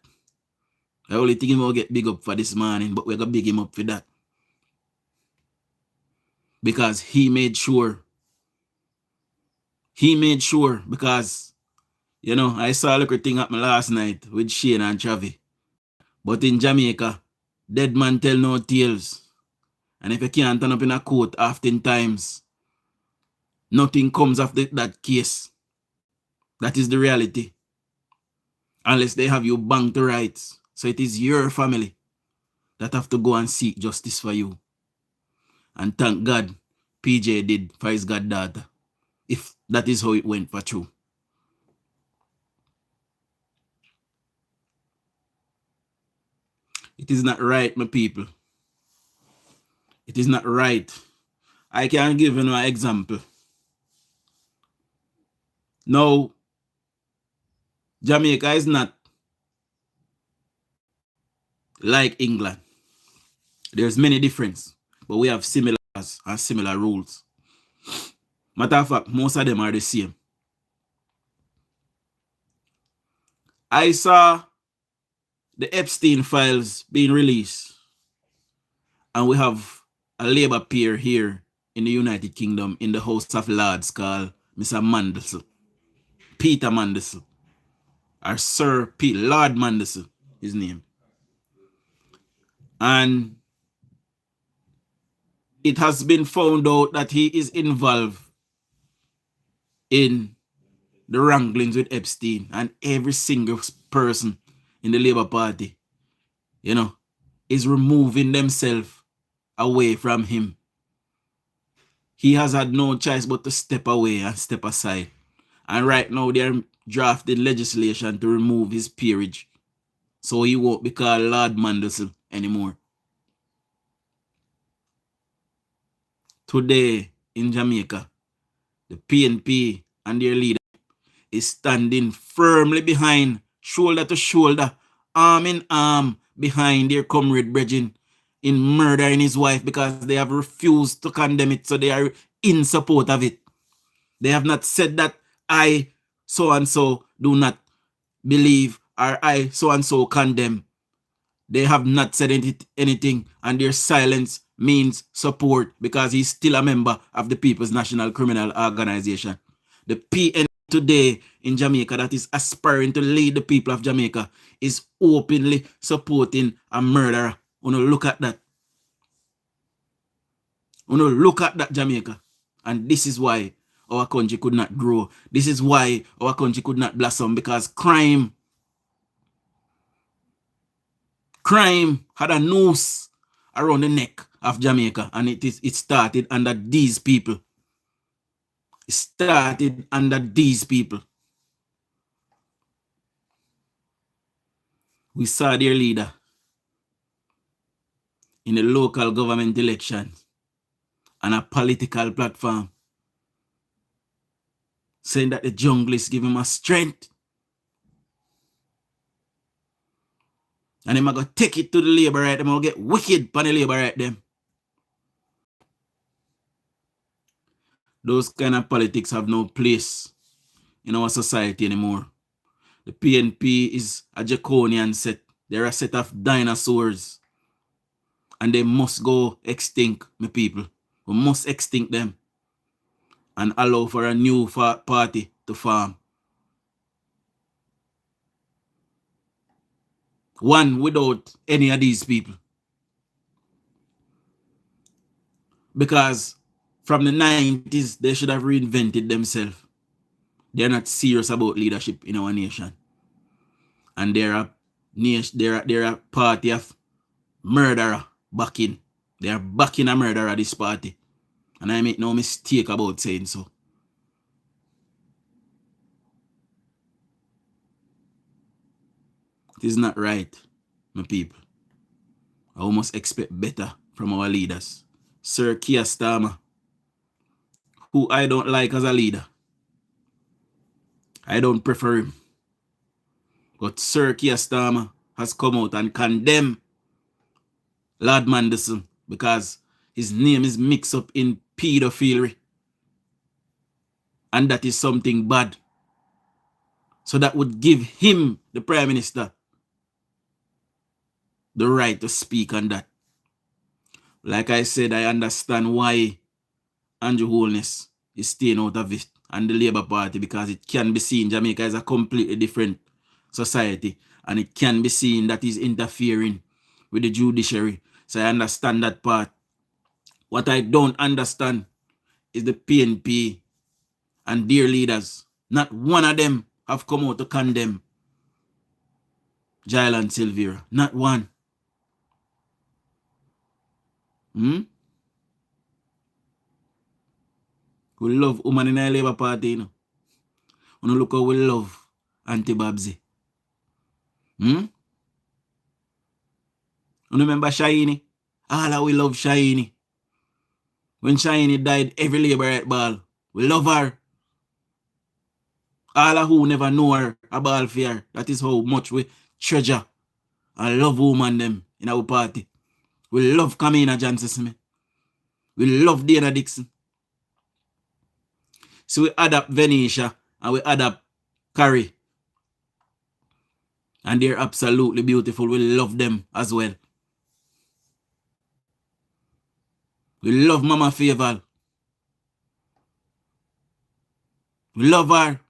I only think him will get big up for this morning, but we're going to big him up for that. Because he made sure. Because, I saw a little thing up last night with Shane and Chavi. But in Jamaica, dead man tell no tales. And if you can't turn up in a court oftentimes, nothing comes of that case. That is the reality. Unless they have you bang to rights. So it is your family that have to go and seek justice for you. And thank God PJ did for his goddaughter. If that is how it went for true. It is not right, my people. It is not right. I can give you an example. Now, Jamaica is not like England. There's many differences, but we have similars and similar rules. Matter of fact, most of them are the same. I saw the Epstein files being released, and we have a Labour peer here in the United Kingdom in the House of Lords called Mr. Mandelson, Peter Mandelson, or Sir Lord Mandelson, his name. And it has been found out that he is involved in the wranglings with Epstein, and every single person in the Labour Party, is removing themselves away from him. He has had no choice but to step away and step aside. And right now they are drafting legislation to remove his peerage, so he won't be called Lord Mandelson anymore. Today in Jamaica, the PNP and their leader is standing firmly behind, shoulder to shoulder, arm in arm, behind their comrade brethren in murdering his wife, because they have refused to condemn it, so they are in support of it. They have not said that I so-and-so do not believe, or I so-and-so condemn. They have not said anything, and their silence means support, because he's still a member of the People's National Criminal Organization. The PN today in Jamaica that is aspiring to lead the people of Jamaica is openly supporting a murderer. Look at that. Look at that, Jamaica. And this is why our country could not grow. This is why our country could not blossom, because crime had a noose around the neck of Jamaica, and it started under these people. It started under these people. We saw their leader in the local government election on a political platform saying that the junglist give him a strength. And them going to take it to the labor right. Them going to get wicked on the labor right them. Those kind of politics have no place in our society anymore. The PNP is a draconian set. They're a set of dinosaurs. And they must go extinct, my people. We must extinct them and allow for a new party to form. One without any of these people. Because from the 90s, they should have reinvented themselves. They're not serious about leadership in our nation. And they're a party of murderer backing. They are backing a murderer, this party. And I make no mistake about saying so. It is not right, my people. I must expect better from our leaders. Sir Keir Starmer, who I don't like as a leader. I don't prefer him. But Sir Keir Starmer has come out and condemned Lord Manderson because his name is mixed up in pedophilia. And that is something bad. So that would give him, the Prime Minister, the right to speak on that. Like I said, I understand why Andrew Holness is staying out of it and the Labour Party, because it can be seen Jamaica is a completely different society and it can be seen that he's interfering with the judiciary. So I understand that part. What I don't understand is the PNP and their leaders. Not one of them have come out to condemn Jael and Silvera. Not one. We love women in the Labour Party, you know. We look how we love Auntie Babsy. You remember Shiny? All of we love Shiny. When Shiny died, every Labour right ball. We love her. All of who never know her, a ball for her. That is how much we treasure and love women them in our party. We love Kamina Johnson Smith. We love Dana Dixon. So we adapt Venetia and we adapt Carrie. And they're absolutely beautiful. We love them as well. We love Mama Faval. We love her.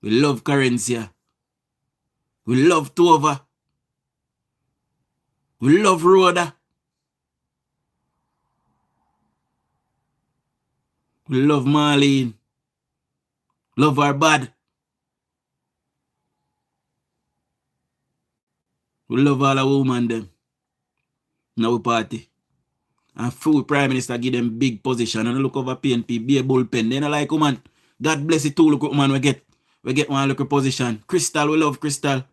We love Carencia. We love Tova. We love Rhoda. We love Marlene. Love her bad. We love all the women them. In our party. And full Prime Minister give them big position. And look over PNP, be a bullpen. They don't like woman. God bless it too. Look woman we get. We get one look position. Crystal, we love Crystal.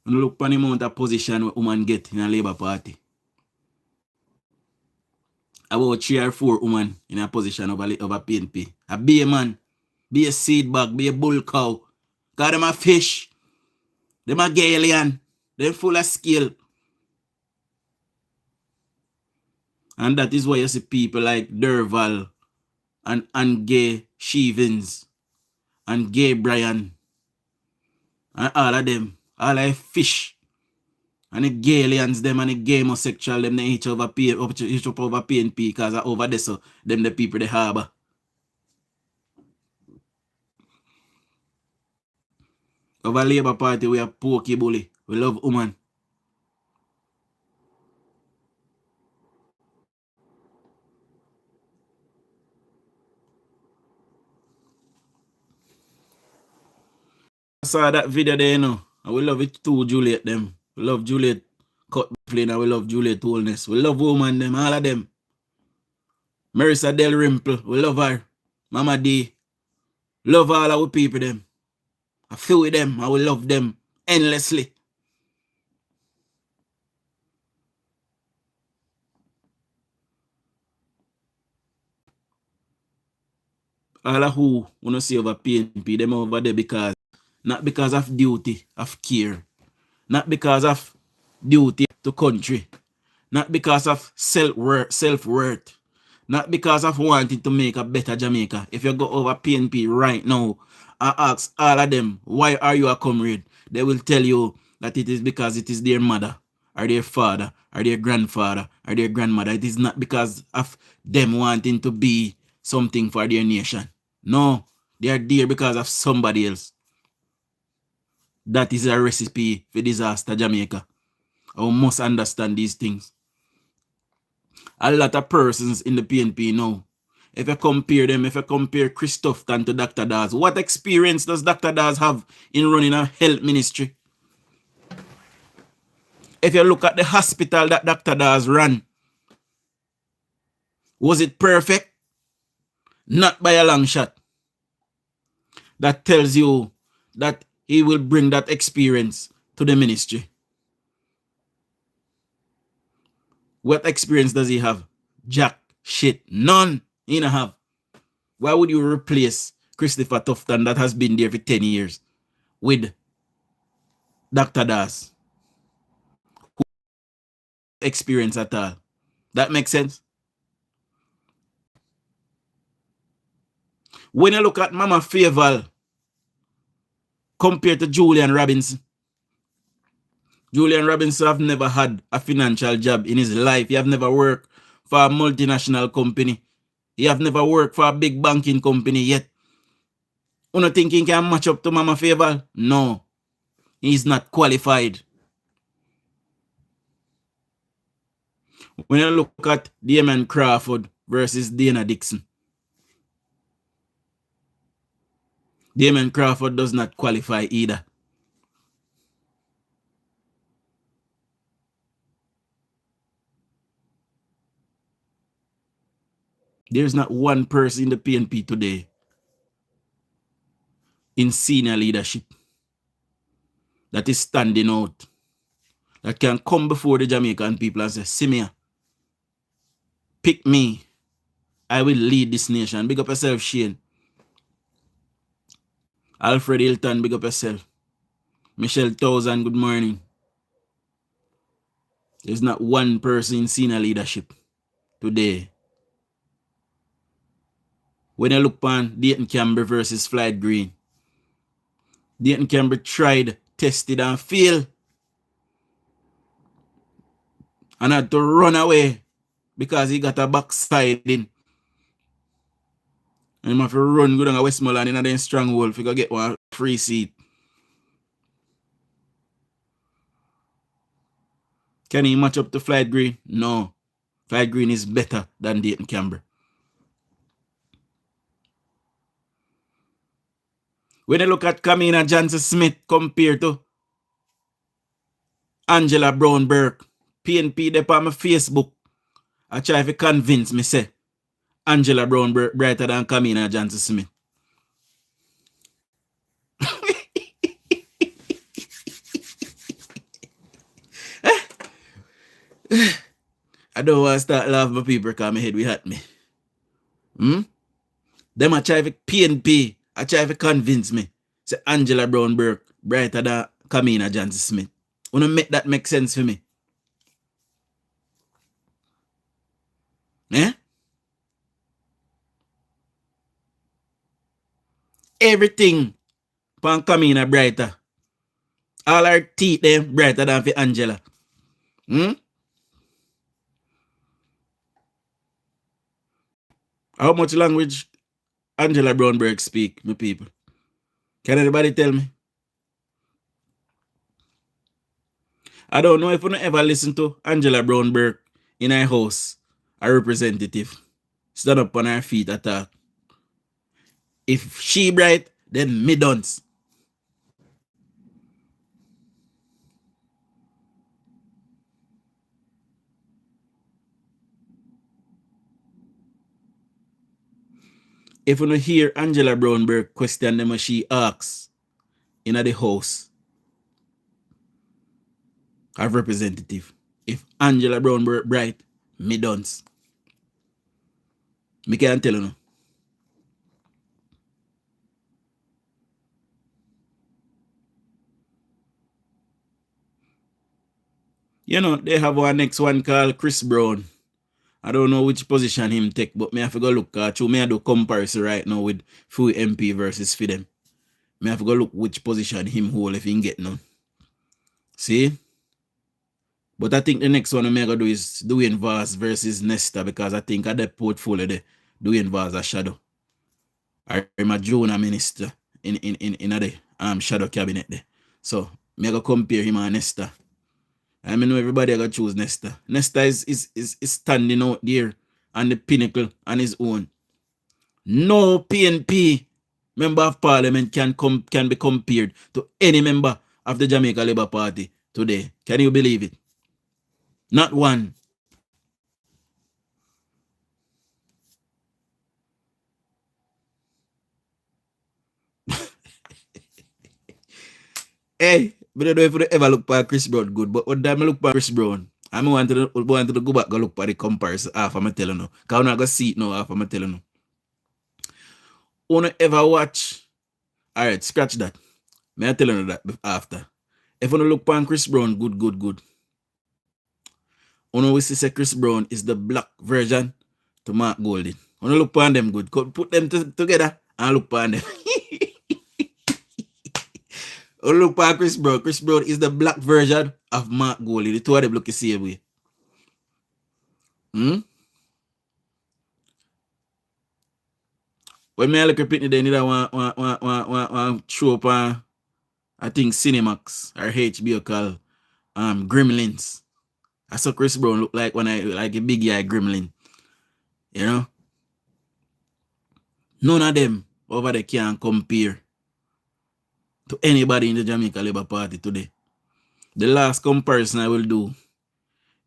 And look for the amount of position we woman get in a Labour Party. About 3 or 4 women in a position over PNP. Be a man. Be a seed bag. Be a bull cow. Cause them a fish. Them a alien. Them full of skill. And that is why you see people like Derval and Gay Shevins and Gay Bryan and all of them. All of fish. And the gay aliens them and the gay homosexual them they each up over PNP because over there so them the people they harbor. Over Labour Party we are pokey bully. We love woman. I saw that video there, you know. And we love it too, Juliet them. We love Juliet Cutflin and we love Juliet Holness. We love woman them, all of them. Melisa Dalrymple, we love her. Mama D, love all our people them. I feel with them, I will love them endlessly. All of who wanna see over PNP, them over there because not because of duty, of care, not because of duty to country, not because of self-worth, not because of wanting to make a better Jamaica. If you go over PNP right now, I ask all of them, why are you a comrade? They will tell you that it is because it is their mother, or their father, or their grandfather, or their grandmother. It is not because of them wanting to be something for their nation. No, they are there because of somebody else. That is a recipe for disaster, Jamaica. I must understand these things. A lot of persons in the PNP now, if you compare them, if you compare Christophe to Dr. Dawes, what experience does Dr. Dawes have in running a health ministry? If you look at the hospital that Dr. Dawes ran, was it perfect? Not by a long shot. That tells you that he will bring that experience to the ministry. What experience does he have? Jack shit. None. He don't have. Why would you replace Christopher Tufton that has been there for 10 years with Dr. Dawes? Who experience at all? That makes sense? When you look at Mama Faval compared to Julian Robinson, Julian Robinson have never had a financial job in his life. He have never worked for a multinational company. He have never worked for a big banking company yet. You don't think he can match up to Mama Faval? No. He's not qualified. When you look at Damon Crawford versus Dana Dixon, Damon Crawford does not qualify either. There's not one person in the PNP today in senior leadership that is standing out, that can come before the Jamaican people and say, Simia, pick me. I will lead this nation. Big up yourself, Shane. Alfred Hilton, big up yourself. Michelle Townsend, good morning. There's not one person in senior leadership today. When you look on Dayton Campbell versus Floyd Green, Dayton Campbell tried, tested, and failed. And had to run away because he got a backsliding. And he have to run go down to Westmoreland in a stronghold if you get one free seat. Can he match up to Floyd Green? No. Floyd Green is better than Dayton Campbell. When you look at Kamina Johnson Smith compared to Angela Brown Burke, PNP there on my Facebook, I try to convince me say Angela Brown Burke brighter than Kamina Johnson Smith. I don't want to start laughing at people because my head will hurt me. Them I try to PNP, I try to convince me. Say Angela Brown Burke brighter than Kamina Johnson Smith. Wanna make that make sense for me? Eh? Everything pan Kamina brighter. All her teeth them brighter than for Angela. How much language Angela Brown Burke speak, my people? Can anybody tell me? I don't know if you ever listen to Angela Brown Burke in her house, a representative, stand up on her feet attack. If she bright, then me dunce. if you hear Angela Brownberg question them, she asks in the House of Representative, if Angela Brownberg bright, me dunce. Me can't tell you no. You know, they have one next one called Chris Brown. I don't know which position him take, but me have to go look at you. Me I do comparison right now with few MP versus for them. Me have to go look which position him hold if he get none. See? But I think the next one I'm going to do is DUJON'S versus Nesta, because I think at that portfolio there, DUJON'S a shadow. I'm a junior minister in the shadow cabinet there. So me go compare him and Nesta. I mean, everybody going to choose Nesta. Nesta is standing out there on the pinnacle on his own. No PNP member of parliament can be compared to any member of the Jamaica Labour Party today. Can you believe it? Not one. Hey, but I don't know if you ever look for Chris Brown good, but when I look for Chris Brown, I'm want to go back and look for the comparison half I'm telling you. Because I'm not going to see it now half I'm telling you. Wanna ever watch? Alright, scratch that. May I tell you that after. If you look for Chris Brown good. We see Chris Brown is the black version to Mark Golding. When you look for them good, put them together and look for them. Look for Chris Brown. Chris Brown is the black version of Mark Golding. The two of them look the same way. When me look at it, they need one show up on, I think, Cinemax or HBO called Gremlins. I saw Chris Brown look like like a big guy gremlin. You know? None of them over there can compare to anybody in the Jamaica Labour Party today. The last comparison I will do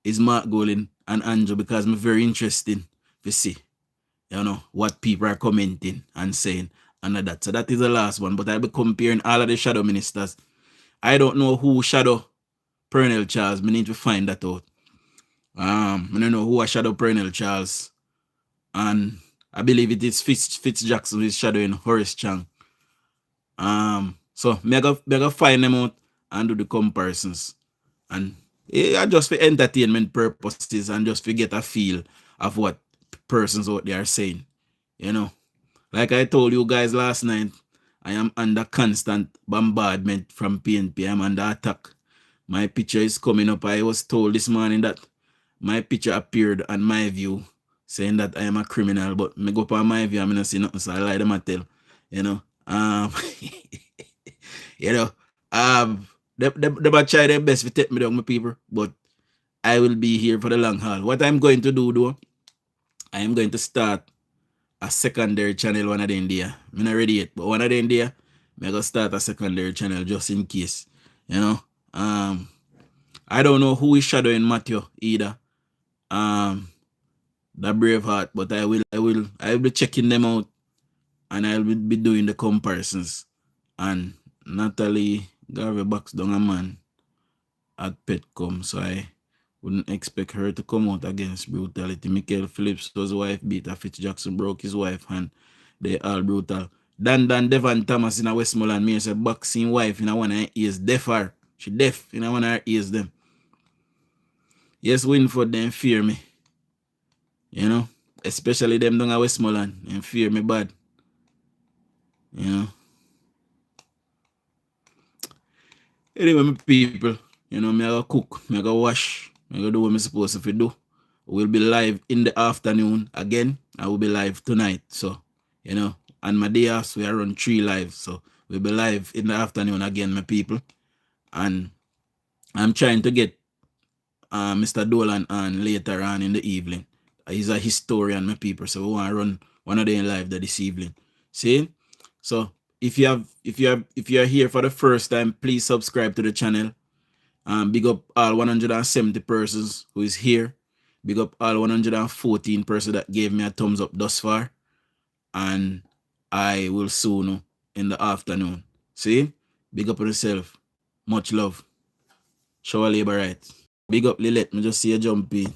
is Mark Golding and Andrew, because I'm very interested to see, you know, what people are commenting and saying and that. So that is the last one. But I'll be comparing all of the shadow ministers. I don't know who shadow Pernell Charles. We need to find that out. I don't know who a shadow Pernell Charles. And I believe it is Fitz Jackson who is shadowing Horace Chang. So me go find them out and do the comparisons. And yeah, just for entertainment purposes and just to get a feel of what persons out there are saying. You know, like I told you guys last night, I am under constant bombardment from PNP. I'm under attack. My picture is coming up. I was told this morning that my picture appeared on My View saying that I am a criminal, but me go up on My View, I'm not see nothing, so I lie them a tell. You know, you know, they might try their best to take me down, my people, but I will be here for the long haul. What I'm going to do though, I am going to start a secondary channel one of the India. I'm not ready yet, but one of the India, I'm going to start a secondary channel just in case. You know, I don't know who is shadowing Matthew either. The Braveheart, but I will be checking them out and I will be doing the comparisons. And Natalie Garvey backs down a man at Petcom, so I wouldn't expect her to come out against brutality. Michael Phillips was wife beater. Fitz Jackson broke his wife hand. They all brutal. Dan Devon Thomas in a Westmoreland, me as a boxing wife in a one of her ears. Deaf her. She deaf in a one of her ears them. Yes, Winford them fear me. You know? Especially them down at Westmoreland. Them fear me bad. You know? Anyway, my people, you know, me I go cook, me I go wash, me I go do what I'm supposed to do. We'll be live in the afternoon again. I will be live tonight. So, you know, on my day off, we are on 3 live. So, we'll be live in the afternoon again, my people. And I'm trying to get Mr. Dolan on later on in the evening. He's a historian, my people. So, we want to run one of them live this evening. See? So, if you are here for the first time, please subscribe to the channel. Big up all 170 persons who is here. Big up all 114 persons that gave me a thumbs up thus far. and I will soon in the afternoon. See? Big up on yourself. Much love. Show a labor right. Big up Lilette. Me just see you jump in.